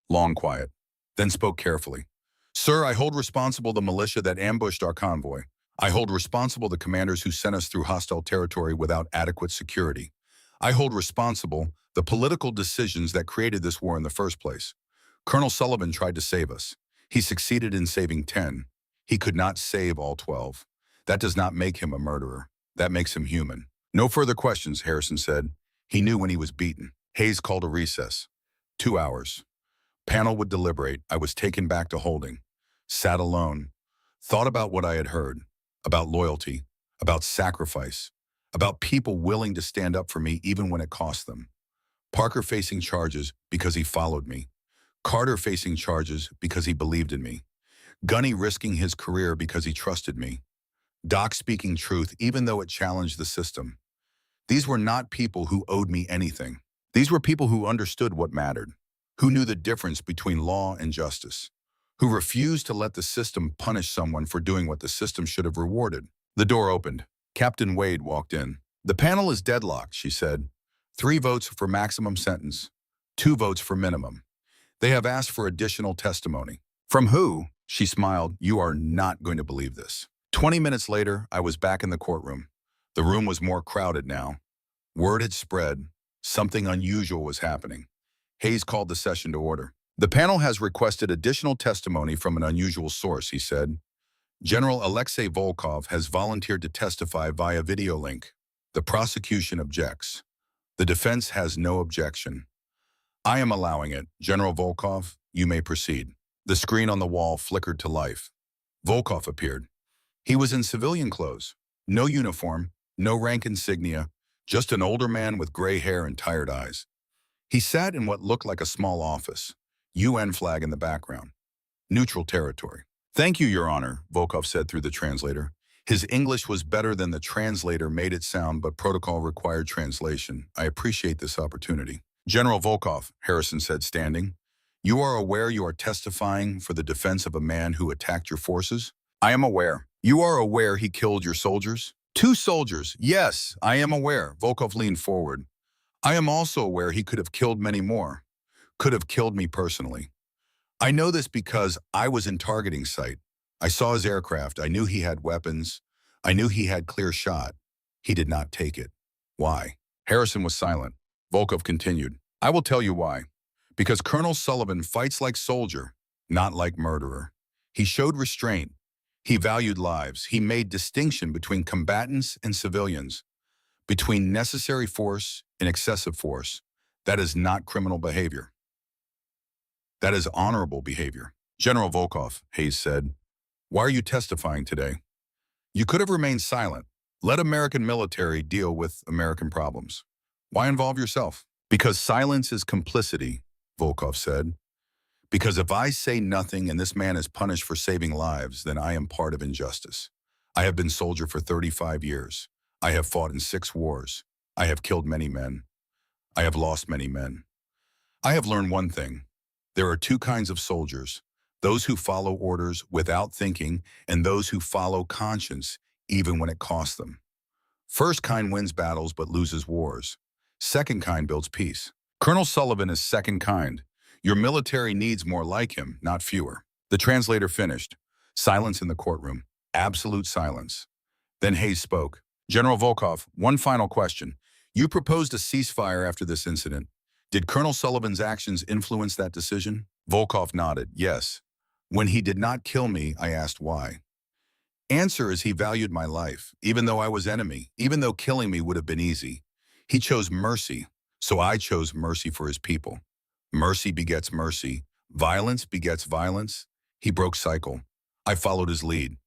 long quiet, then spoke carefully. Sir, I hold responsible the militia that ambushed our convoy. I hold responsible the commanders who sent us through hostile territory without adequate security. I hold responsible the political decisions that created this war in the first place. Colonel Sullivan tried to save us. He succeeded in saving 10. He could not save all 12. That does not make him a murderer. That makes him human. No further questions, Harrison said. He knew when he was beaten. Hayes called a recess. 2 hours. Panel would deliberate. I was taken back to holding. Sat alone. Thought about what I had heard. About loyalty. About sacrifice. About people willing to stand up for me even when it cost them. Parker facing charges because he followed me. Carter facing charges because he believed in me. Gunny risking his career because he trusted me. Doc speaking truth even though it challenged the system. These were not people who owed me anything. These were people who understood what mattered, who knew the difference between law and justice, who refused to let the system punish someone for doing what the system should have rewarded. The door opened. Captain Wade walked in. The panel is deadlocked, she said. 3 votes for maximum sentence, 2 votes for minimum. They have asked for additional testimony. From who? She smiled. You are not going to believe this. 20 minutes later, I was back in the courtroom. The room was more crowded now. Word had spread. Something unusual was happening. Hayes called the session to order. The panel has requested additional testimony from an unusual source, he said. General Alexei Volkov has volunteered to testify via video link. The prosecution objects. The defense has no objection. I am allowing it. General Volkov, you may proceed. The screen on the wall flickered to life. Volkov appeared. He was in civilian clothes, no uniform, no rank insignia, just an older man with gray hair and tired eyes. He sat in what looked like a small office, UN flag in the background, neutral territory. "Thank you, Your Honor," Volkov said through the translator. His English was better than the translator made it sound, but protocol required translation. "I appreciate this opportunity." "General Volkov," Harrison said, standing, "you are aware you are testifying for the defense of a man who attacked your forces?" "I am aware." "You are aware he killed your soldiers?" "Two soldiers. Yes, I am aware." Volkov leaned forward. "I am also aware he could have killed many more. Could have killed me personally. I know this because I was in targeting sight. I saw his aircraft. I knew he had weapons. I knew he had clear shot. He did not take it. Why?" Harrison was silent. Volkov continued. "I will tell you why. Because Colonel Sullivan fights like soldier, not like murderer. He showed restraint. He valued lives. He made distinction between combatants and civilians, between necessary force and excessive force. That is not criminal behavior. That is honorable behavior." "General Volkov," Hayes said, "why are you testifying today? You could have remained silent. Let American military deal with American problems. Why involve yourself?" "Because silence is complicity," Volkov said. "Because if I say nothing and this man is punished for saving lives, then I am part of injustice. I have been soldier for 35 years. I have fought in 6 wars. I have killed many men. I have lost many men. I have learned one thing. There are 2 kinds of soldiers, those who follow orders without thinking and those who follow conscience, even when it costs them. First kind wins battles but loses wars. Second kind builds peace. Colonel Sullivan is second kind. Your military needs more like him, not fewer." The translator finished. Silence in the courtroom. Absolute silence. Then Hayes spoke. "General Volkov, one final question. You proposed a ceasefire after this incident. Did Colonel Sullivan's actions influence that decision?" Volkov nodded. "Yes. When he did not kill me, I asked why. Answer is he valued my life, even though I was enemy, even though killing me would have been easy. He chose mercy, so I chose mercy for his people. Mercy begets mercy. Violence begets violence. He broke cycle. I followed his lead.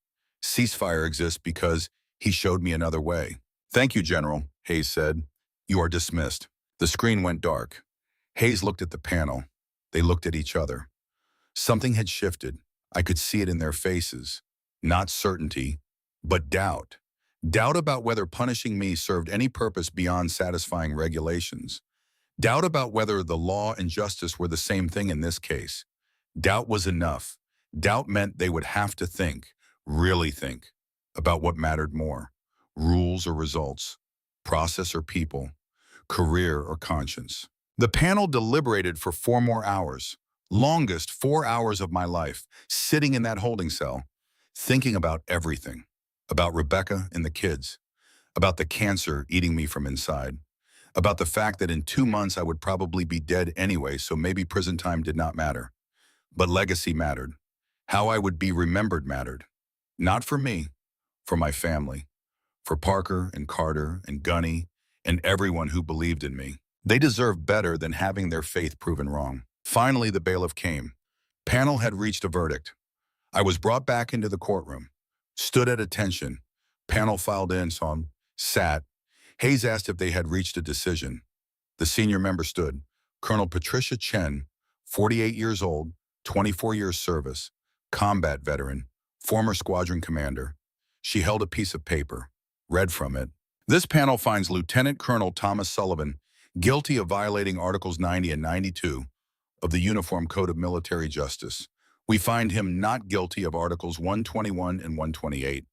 Ceasefire exists because he showed me another way." "Thank you, General," Hayes said. "You are dismissed." The screen went dark. Hayes looked at the panel. They looked at each other. Something had shifted. I could see it in their faces. Not certainty, but doubt. Doubt about whether punishing me served any purpose beyond satisfying regulations. Doubt about whether the law and justice were the same thing in this case. Doubt was enough. Doubt meant they would have to think, really think, about what mattered more. Rules or results, process or people, career or conscience. The panel deliberated for 4 more hours. Longest 4 hours of my life, sitting in that holding cell, thinking about everything. About Rebecca and the kids. About the cancer eating me from inside. About the fact that in 2 months I would probably be dead anyway, so maybe prison time did not matter. But legacy mattered. How I would be remembered mattered. Not for me, for my family. For Parker and Carter and Gunny and everyone who believed in me. They deserved better than having their faith proven wrong. Finally, the bailiff came. Panel had reached a verdict. I was brought back into the courtroom. Stood at attention. Panel filed in, sat. Hayes asked if they had reached a decision. The senior member stood. Colonel Patricia Chen, 48 years old, 24 years service, combat veteran, former squadron commander. She held a piece of paper, read from it. "This panel finds Lieutenant Colonel Thomas Sullivan guilty of violating Articles 90 and 92 of the Uniform Code of Military Justice. We find him not guilty of Articles 121 and 128.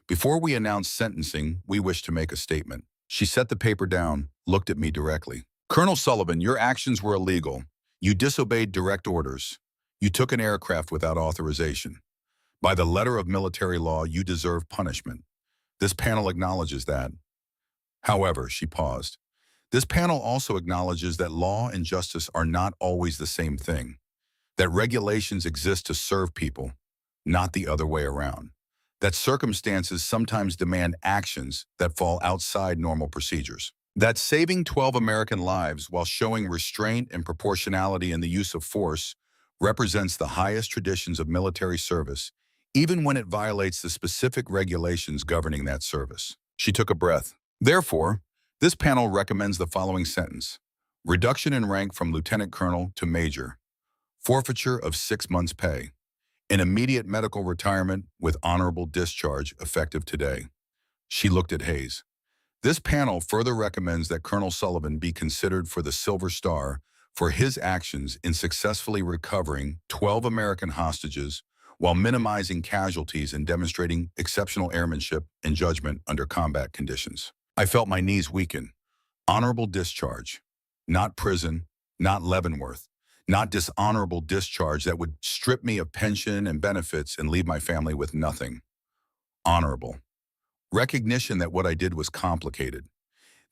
Before we announce sentencing, we wish to make a statement." She set the paper down, looked at me directly. "Colonel Sullivan, your actions were illegal. You disobeyed direct orders. You took an aircraft without authorization. By the letter of military law, you deserve punishment. This panel acknowledges that. However," she paused, "this panel also acknowledges that law and justice are not always the same thing. That regulations exist to serve people, not the other way around. That circumstances sometimes demand actions that fall outside normal procedures. That saving 12 American lives while showing restraint and proportionality in the use of force represents the highest traditions of military service, even when it violates the specific regulations governing that service. She took a breath. Therefore, this panel recommends the following sentence: reduction in rank from lieutenant colonel to major, forfeiture of 6 months' pay, an immediate medical retirement with honorable discharge effective today. She looked at Hayes. This panel further recommends that Colonel Sullivan be considered for the Silver Star for his actions in successfully recovering 12 American hostages while minimizing casualties and demonstrating exceptional airmanship and judgment under combat conditions. I felt my knees weaken. Honorable discharge, not prison, not Leavenworth, not dishonorable discharge that would strip me of pension and benefits and leave my family with nothing. Honorable. Recognition that what I did was complicated,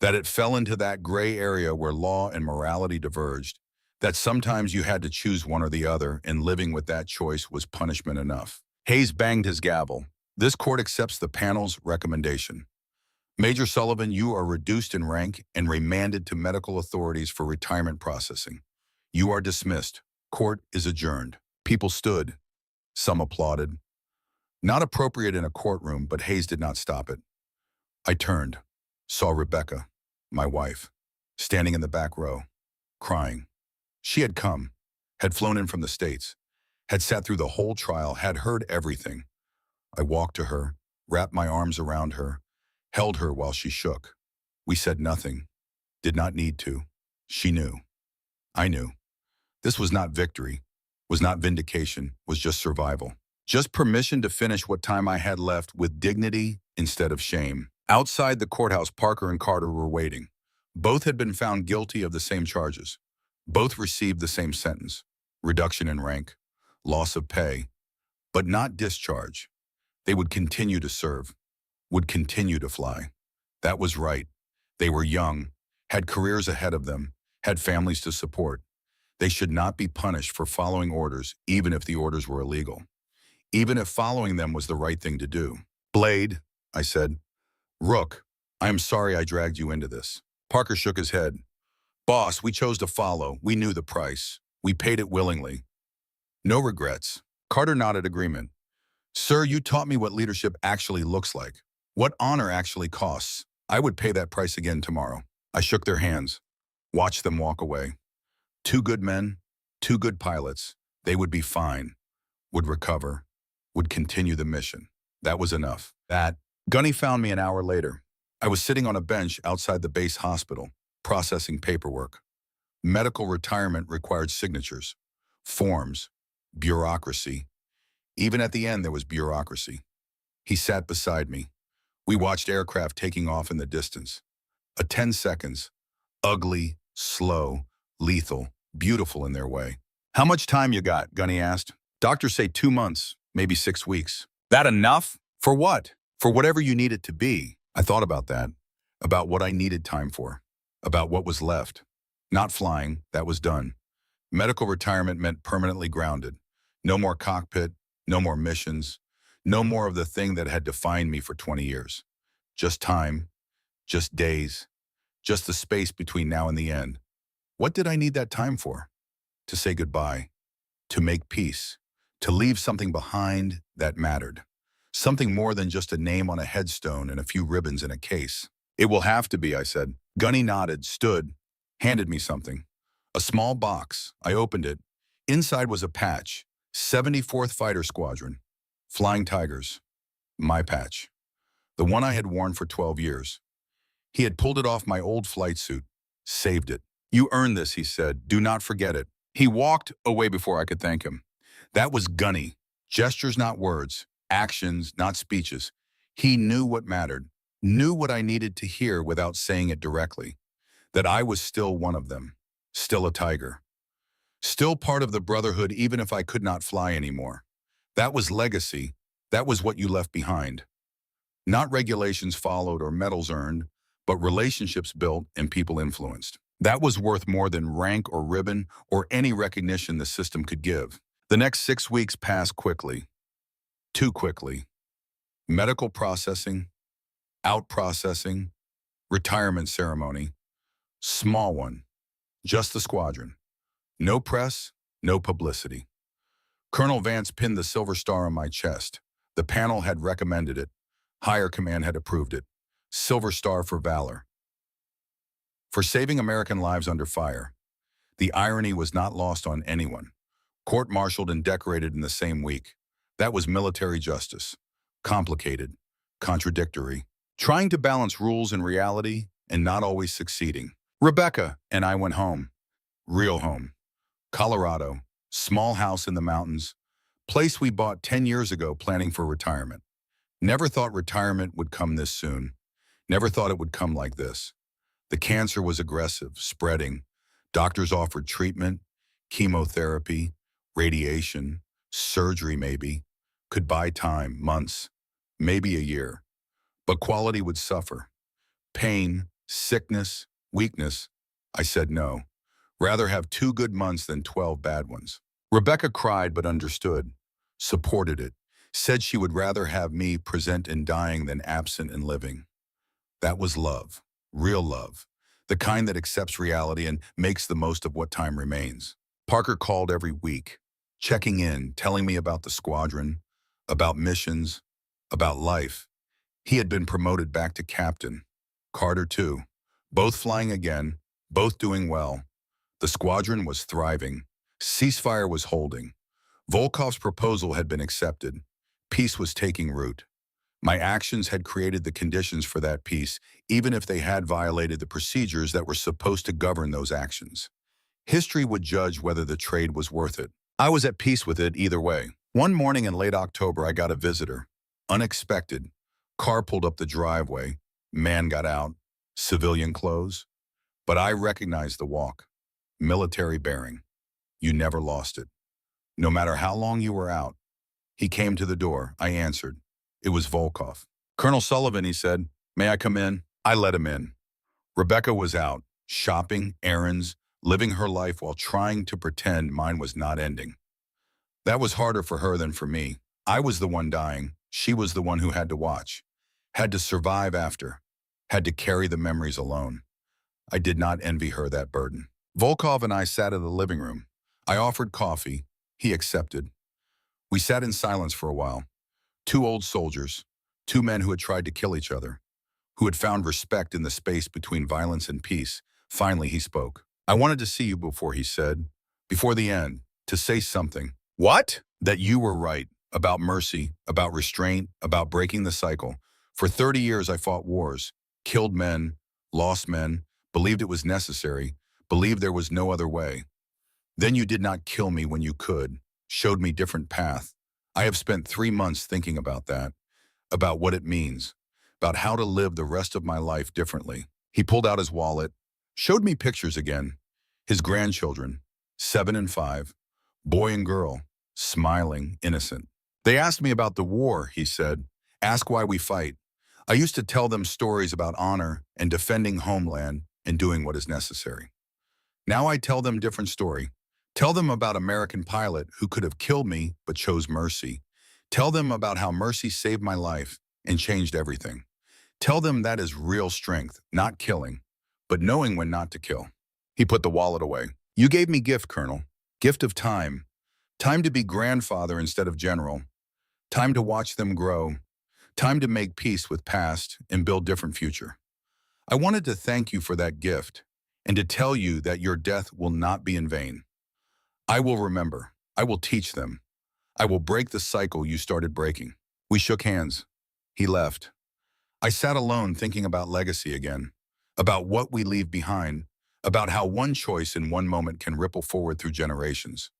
that it fell into that gray area where law and morality diverged, that sometimes you had to choose one or the other, and living with that choice was punishment enough. Hayes banged his gavel. This court accepts the panel's recommendation. Major Sullivan, you are reduced in rank and remanded to medical authorities for retirement processing. You are dismissed. Court is adjourned. People stood. Some applauded. Not appropriate in a courtroom, but Hayes did not stop it. I turned, saw Rebecca, my wife, standing in the back row, crying. She had come, had flown in from the States, had sat through the whole trial, had heard everything. I walked to her, wrapped my arms around her, held her while she shook. We said nothing, did not need to. She knew. I knew. This was not victory, was not vindication, was just survival. Just permission to finish what time I had left with dignity instead of shame. Outside the courthouse, Parker and Carter were waiting. Both had been found guilty of the same charges. Both received the same sentence: reduction in rank, loss of pay, but not discharge. They would continue to serve, would continue to fly. That was right. They were young, had careers ahead of them, had families to support. They should not be punished for following orders, even if the orders were illegal. Even if following them was the right thing to do. Blade, I said. Rook, I am sorry I dragged you into this. Parker shook his head. Boss, we chose to follow. We knew the price. We paid it willingly. No regrets. Carter nodded agreement. Sir, you taught me what leadership actually looks like. What honor actually costs. I would pay that price again tomorrow. I shook their hands. Watched them walk away. 2 good men, 2 good pilots. They would be fine. Would recover. Would continue the mission. That was enough. Gunny found me an hour later. I was sitting on a bench outside the base hospital, processing paperwork. Medical retirement required signatures, forms, bureaucracy. Even at the end, there was bureaucracy. He sat beside me. We watched aircraft taking off in the distance. A 10 seconds, ugly, slow, lethal, beautiful in their way. How much time you got? Gunny asked. Doctors say 2 months. Maybe 6 weeks. That enough? For what? For whatever you need it to be. I thought about that, about what I needed time for, about what was left. Not flying, that was done. Medical retirement meant permanently grounded. No more cockpit, no more missions, no more of the thing that had defined me for 20 years. Just time, just days, just the space between now and the end. What did I need that time for? To say goodbye, to make peace. To leave something behind that mattered. Something more than just a name on a headstone and a few ribbons in a case. It will have to be, I said. Gunny nodded, stood, handed me something. A small box. I opened it. Inside was a patch. 74th Fighter Squadron. Flying Tigers. My patch. The one I had worn for 12 years. He had pulled it off my old flight suit. Saved it. You earned this, he said. Do not forget it. He walked away before I could thank him. That was Gunny. Gestures, not words. Actions, not speeches. He knew what mattered. Knew what I needed to hear without saying it directly. That I was still one of them. Still a tiger. Still part of the brotherhood even if I could not fly anymore. That was legacy. That was what you left behind. Not regulations followed or medals earned, but relationships built and people influenced. That was worth more than rank or ribbon or any recognition the system could give. The next 6 weeks passed quickly. Too quickly. Medical processing, out processing, retirement ceremony. Small one. Just the squadron. No press, no publicity. Colonel Vance pinned the silver star on my chest. The panel had recommended it. Higher command had approved it. Silver Star for valor. For saving American lives under fire. The irony was not lost on anyone. Court-martialed and decorated in the same week. That was military justice. Complicated, contradictory, trying to balance rules and reality and not always succeeding. Rebecca and I went home. Real home. Colorado. Small house in the mountains. Place we bought 10 years ago planning for retirement. Never thought retirement would come this soon. Never thought it would come like this. The cancer was aggressive, spreading. Doctors offered treatment, chemotherapy, radiation, surgery maybe. Could buy time, months, maybe a year. But quality would suffer. Pain, sickness, weakness. I said no. Rather have 2 good months than 12 bad ones. Rebecca cried but understood, supported it, said she would rather have me present in dying than absent in living. That was love, real love, the kind that accepts reality and makes the most of what time remains. Parker called every week, checking in, telling me about the squadron, about missions, about life. He had been promoted back to captain. Carter too. Both flying again, both doing well. The squadron was thriving. Ceasefire was holding. Volkov's proposal had been accepted. Peace was taking root. My actions had created the conditions for that peace, even if they had violated the procedures that were supposed to govern those actions. History would judge whether the trade was worth it. I was at peace with it either way. One morning in late October, I got a visitor. Unexpected. Car pulled up the driveway. Man got out. Civilian clothes. But I recognized the walk. Military bearing. You never lost it. No matter how long you were out. He came to the door. I answered. It was Volkov. Colonel Sullivan, he said. May I come in? I let him in. Rebecca was out, shopping, errands, living her life while trying to pretend mine was not ending. That was harder for her than for me. I was the one dying. She was the one who had to watch, had to survive after, had to carry the memories alone. I did not envy her that burden. Volkov and I sat in the living room. I offered coffee. He accepted. We sat in silence for a while. 2 old soldiers, 2 men who had tried to kill each other, who had found respect in the space between violence and peace. Finally, he spoke. I wanted to see you before, he said, before the end, to say something. What? That you were right, about mercy, about restraint, about breaking the cycle. For 30 years, I fought wars, killed men, lost men, believed it was necessary, believed there was no other way. Then you did not kill me when you could, showed me different path. I have spent 3 months thinking about that, about what it means, about how to live the rest of my life differently. He pulled out his wallet, showed me pictures again, his grandchildren, 7 and 5, boy and girl, smiling, innocent. They asked me about the war, he said, ask why we fight. I used to tell them stories about honor and defending homeland and doing what is necessary. Now I tell them different story. Tell them about American pilot who could have killed me but chose mercy. Tell them about how mercy saved my life and changed everything. Tell them that is real strength, not killing, but knowing when not to kill. He put the wallet away. You gave me gift, Colonel. Gift of time. Time to be grandfather instead of general. Time to watch them grow. Time to make peace with past and build different future. I wanted to thank you for that gift and to tell you that your death will not be in vain. I will remember. I will teach them. I will break the cycle you started breaking. We shook hands. He left. I sat alone thinking about legacy again, about what we leave behind, about how one choice in one moment can ripple forward through generations.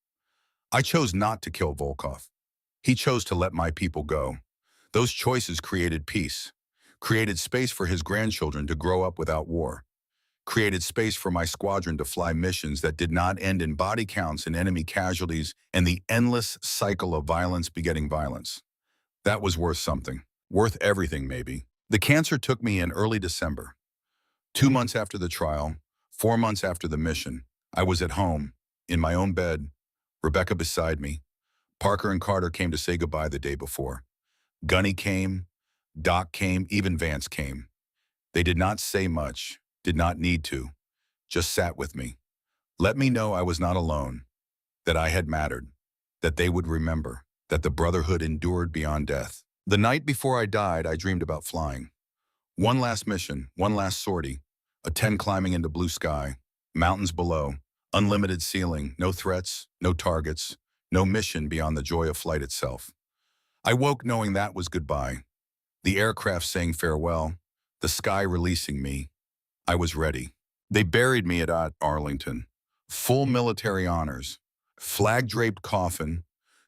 I chose not to kill Volkov. He chose to let my people go. Those choices created peace, created space for his grandchildren to grow up without war, created space for my squadron to fly missions that did not end in body counts and enemy casualties and the endless cycle of violence begetting violence. That was worth something. Worth everything, maybe. The cancer took me in early December. 2 months after the trial, 4 months after the mission, I was at home, in my own bed, Rebecca beside me. Parker and Carter came to say goodbye the day before. Gunny came, Doc came, even Vance came. They did not say much. Did not need to, just sat with me. Let me know I was not alone, that I had mattered, that they would remember, that the brotherhood endured beyond death. The night before I died, I dreamed about flying. One last mission, one last sortie, a 10 climbing into blue sky, mountains below, unlimited ceiling, no threats, no targets, no mission beyond the joy of flight itself. I woke knowing that was goodbye. The aircraft saying farewell, the sky releasing me. I was ready. They buried me at Arlington. Full military honors, flag-draped coffin,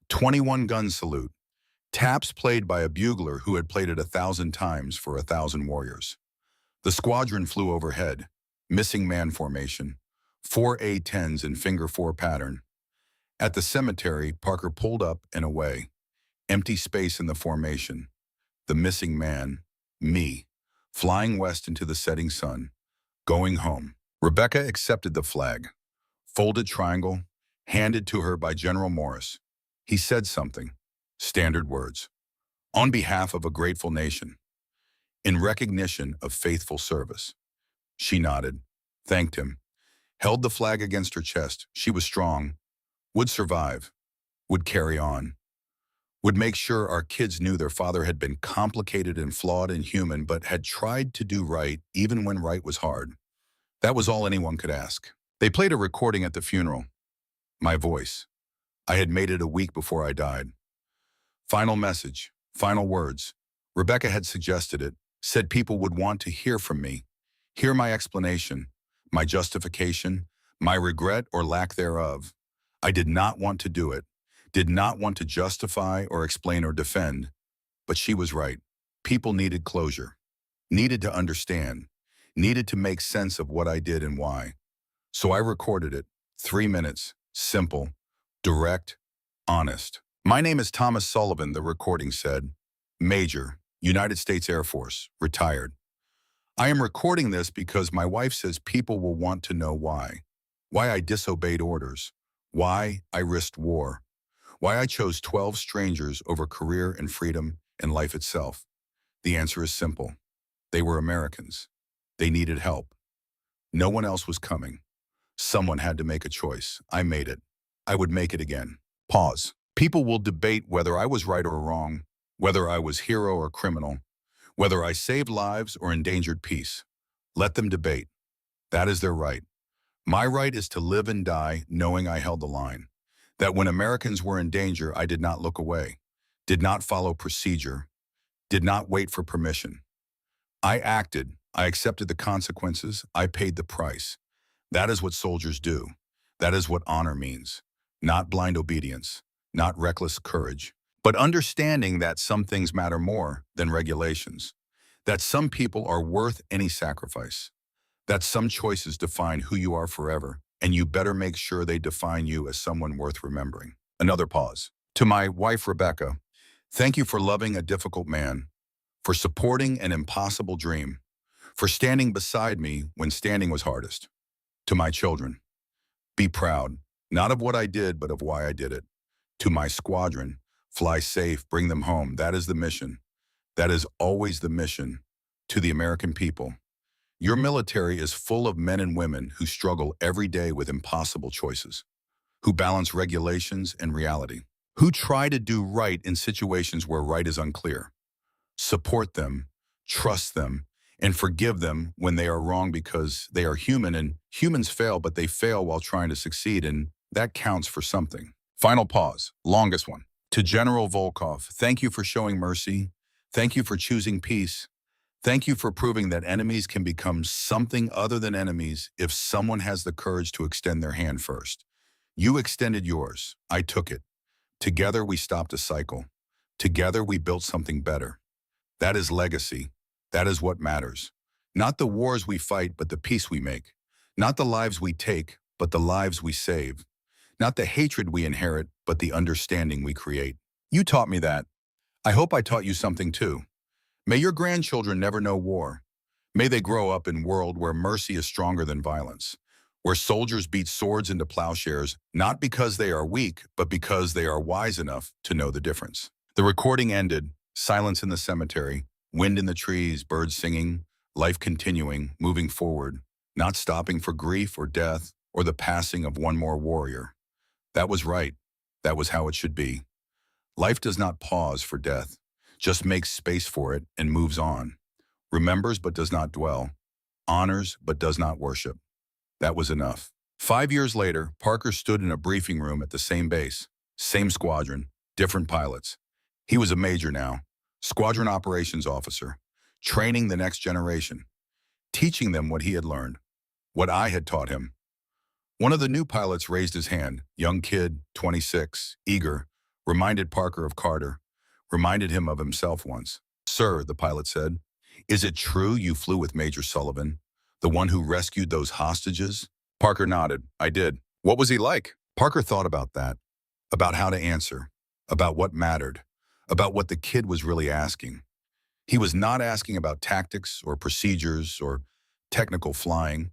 21-gun salute, taps played by a bugler who had played it 1,000 times for 1,000 warriors. The squadron flew overhead, missing man formation, 4 A-10s in finger 4 pattern. At the cemetery, Parker pulled up and away. Empty space in the formation. The missing man, me, flying west into the setting sun, going home. Rebecca accepted the flag. Folded triangle, handed to her by General Morris. He said something. Standard words. On behalf of a grateful nation. In recognition of faithful service. She nodded, thanked him, held the flag against her chest. She was strong, would survive, would carry on, would make sure our kids knew their father had been complicated and flawed and human, but had tried to do right even when right was hard. That was all anyone could ask. They played a recording at the funeral. My voice. I had made it a week before I died. Final message, final words. Rebecca had suggested it, said people would want to hear from me, hear my explanation, my justification, my regret or lack thereof. I did not want to do it, did not want to justify or explain or defend, but she was right. People needed closure, needed to understand, needed to make sense of what I did and why. So I recorded it, 3 minutes, simple, direct, honest. My name is Tom Sullivan, the recording said. Major, United States Air Force, retired. I am recording this because my wife says people will want to know why. Why I disobeyed orders. Why I risked war. Why I chose 12 strangers over career and freedom and life itself. The answer is simple. They were Americans. They needed help. No one else was coming. Someone had to make a choice. I made it. I would make it again. Pause. People will debate whether I was right or wrong, whether I was hero or criminal, whether I saved lives or endangered peace. Let them debate. That is their right. My right is to live and die knowing I held the line. That when Americans were in danger, I did not look away, did not follow procedure, did not wait for permission. I acted. I accepted the consequences. I paid the price. That is what soldiers do. That is what honor means. Not blind obedience, not reckless courage, but understanding that some things matter more than regulations, that some people are worth any sacrifice, that some choices define who you are forever, and you better make sure they define you as someone worth remembering. Another pause. To my wife, Rebecca, thank you for loving a difficult man, for supporting an impossible dream, for standing beside me when standing was hardest. To my children, be proud, not of what I did, but of why I did it. To my squadron, fly safe, bring them home. That is the mission. That is always the mission. To the American people, your military is full of men and women who struggle every day with impossible choices, who balance regulations and reality, who try to do right in situations where right is unclear. Support them, trust them, and forgive them when they are wrong because they are human and humans fail, but they fail while trying to succeed, and that counts for something. Final pause, longest one. To General Volkov, thank you for showing mercy. Thank you for choosing peace. Thank you for proving that enemies can become something other than enemies if someone has the courage to extend their hand first. You extended yours. I took it. Together we stopped a cycle. Together we built something better. That is legacy. That is what matters. Not the wars we fight, but the peace we make. Not the lives we take, but the lives we save. Not the hatred we inherit, but the understanding we create. You taught me that. I hope I taught you something too. May your grandchildren never know war. May they grow up in a world where mercy is stronger than violence, where soldiers beat swords into plowshares, not because they are weak, but because they are wise enough to know the difference. The recording ended, silence in the cemetery, wind in the trees, birds singing, life continuing, moving forward, not stopping for grief or death or the passing of one more warrior. That was right. That was how it should be. Life does not pause for death, just makes space for it and moves on. Remembers but does not dwell, honors but does not worship. That was enough. 5 years later, Parker stood in a briefing room at the same base, same squadron, different pilots. He was a major now, squadron operations officer, training the next generation, teaching them what he had learned, what I had taught him. One of the new pilots raised his hand, young kid, 26, eager, reminded Parker of Carter, reminded him of himself once. "Sir," the pilot said, "is it true you flew with Major Sullivan, the one who rescued those hostages?" Parker nodded. "I did." "What was he like?" Parker thought about that, about how to answer, about what mattered, about what the kid was really asking. He was not asking about tactics or procedures or technical flying.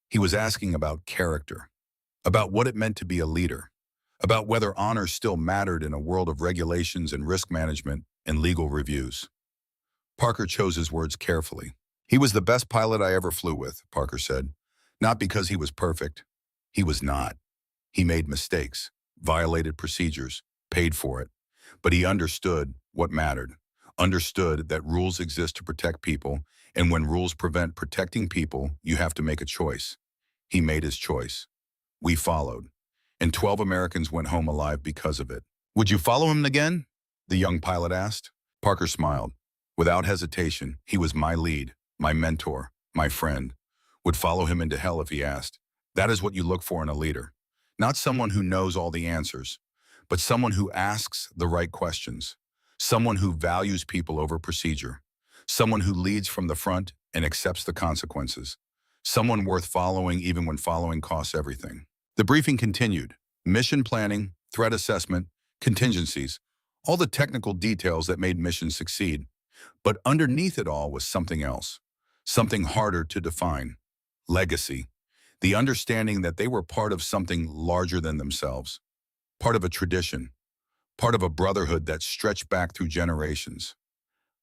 He was asking about character, about what it meant to be a leader, about whether honor still mattered in a world of regulations and risk management and legal reviews. Parker chose his words carefully. "He was the best pilot I ever flew with," Parker said. "Not because he was perfect. He was not. He made mistakes, violated procedures, paid for it. But he understood what mattered, understood that rules exist to protect people, and when rules prevent protecting people, you have to make a choice. He made his choice. We followed, and 12 Americans went home alive because of it." "Would you follow him again?" the young pilot asked. Parker smiled. Without hesitation, he was my lead, my mentor, my friend. Would follow him into hell if he asked. That is what you look for in a leader. Not someone who knows all the answers, but someone who asks the right questions. Someone who values people over procedure. Someone who leads from the front and accepts the consequences. Someone worth following even when following costs everything. The briefing continued. Mission planning, threat assessment, contingencies, all the technical details that made missions succeed. But underneath it all was something else, something harder to define. Legacy. The understanding that they were part of something larger than themselves. Part of a tradition. Part of a brotherhood that stretched back through generations.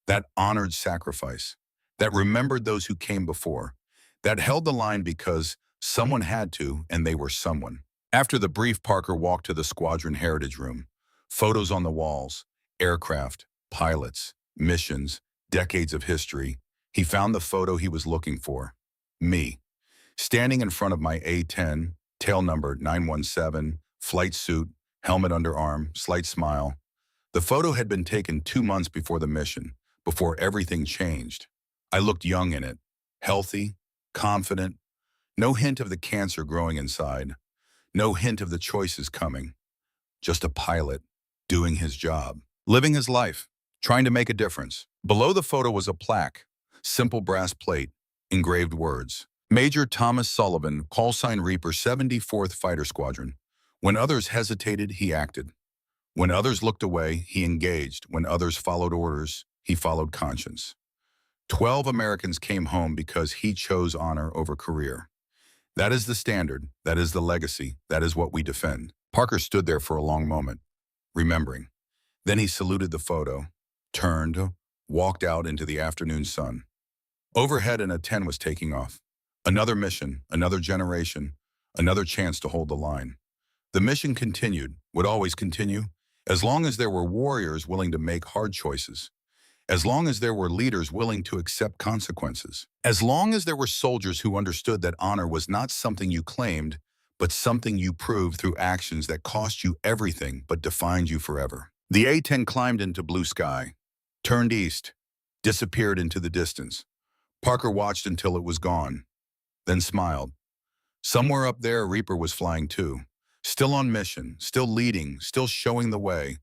That honored sacrifice. That remembered those who came before. That held the line because someone had to, and they were someone. After the brief, Parker walked to the squadron heritage room. Photos on the walls, aircraft, pilots, missions, decades of history. He found the photo he was looking for. Me. Standing in front of my A-10, tail number 917, flight suit, helmet underarm, slight smile. The photo had been taken 2 months before the mission, before everything changed. I looked young in it, healthy, confident, no hint of the cancer growing inside, no hint of the choices coming. Just a pilot, doing his job, living his life, trying to make a difference. Below the photo was a plaque, simple brass plate, engraved words. Major Thomas Sullivan, callsign Reaper, 74th Fighter Squadron. When others hesitated, he acted. When others looked away, he engaged. When others followed orders, he followed conscience. 12 Americans came home because he chose honor over career. That is the standard. That is the legacy. That is what we defend. Parker stood there for a long moment, remembering. Then he saluted the photo, turned, walked out into the afternoon sun. Overhead, an A-10 was taking off. Another mission, another generation, another chance to hold the line. The mission continued, would always continue, as long as there were warriors willing to make hard choices, as long as there were leaders willing to accept consequences, as long as there were soldiers who understood that honor was not something you claimed, but something you proved through actions that cost you everything but defined you forever. The A-10 climbed into blue sky, turned east, disappeared into the distance. Parker watched until it was gone, then smiled. Somewhere up there, a Reaper was flying too. Still on mission, still leading, still showing the way.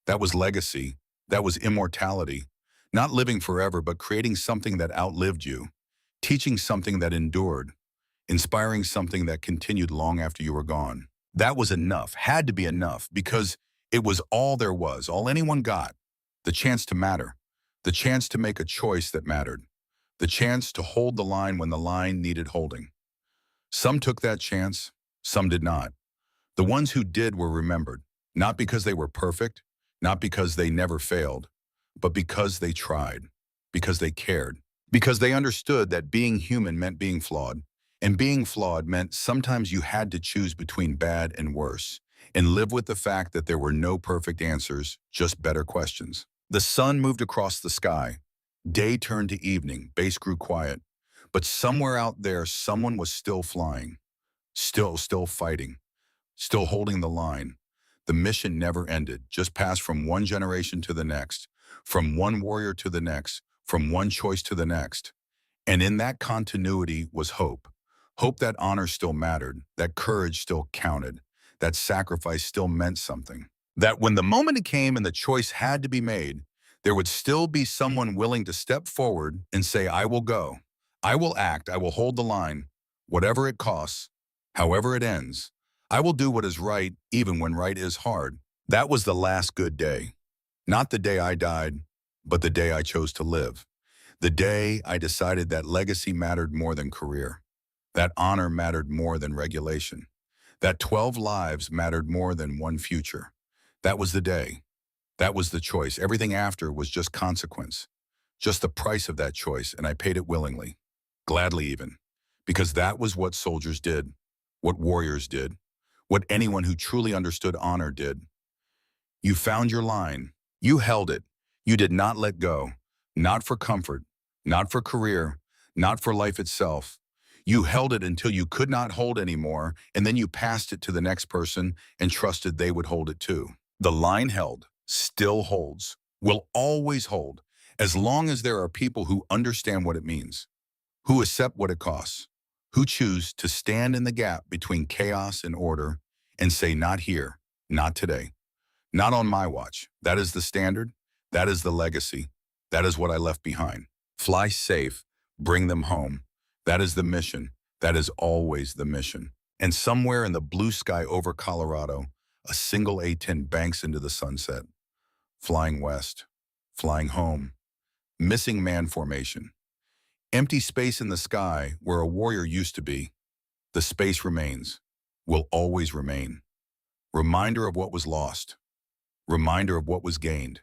That was legacy. That was immortality. Not living forever, but creating something that outlived you. Teaching something that endured. Inspiring something that continued long after you were gone. That was enough, had to be enough, because it was all there was, all anyone got. The chance to matter. The chance to make a choice that mattered. The chance to hold the line when the line needed holding. Some took that chance, some did not. The ones who did were remembered, not because they were perfect, not because they never failed, but because they tried, because they cared, because they understood that being human meant being flawed, and being flawed meant sometimes you had to choose between bad and worse, and live with the fact that there were no perfect answers, just better questions. The sun moved across the sky. Day turned to evening, base grew quiet. But somewhere out there, someone was still flying, still fighting, still holding the line. The mission never ended, just passed from one generation to the next, from one warrior to the next, from one choice to the next. And in that continuity was hope. Hope that honor still mattered, that courage still counted, that sacrifice still meant something. That when the moment came and the choice had to be made, there would still be someone willing to step forward and say, I will go, I will act, I will hold the line, whatever it costs, however it ends. I will do what is right, even when right is hard. That was the last good day. Not the day I died, but the day I chose to live. The day I decided that legacy mattered more than career, that honor mattered more than regulation, that 12 lives mattered more than one future. That was the day. That was the choice. Everything after was just consequence, just the price of that choice, and I paid it willingly, gladly even, because that was what soldiers did, what warriors did, what anyone who truly understood honor did. You found your line. You held it. You did not let go, not for comfort, not for career, not for life itself. You held it until you could not hold anymore, and then you passed it to the next person and trusted they would hold it too. The line held, still holds, will always hold, as long as there are people who understand what it means, who accept what it costs, who choose to stand in the gap between chaos and order and say, not here, not today, not on my watch. That is the standard. That is the legacy. That is what I left behind. Fly safe, bring them home. That is the mission. That is always the mission. And somewhere in the blue sky over Colorado, a single A-10 banks into the sunset, flying west, flying home, missing man formation. Empty space in the sky where a warrior used to be. The space remains, will always remain. Reminder of what was lost. Reminder of what was gained.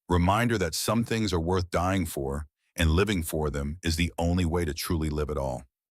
Reminder that some things are worth dying for, and living for them is the only way to truly live it all.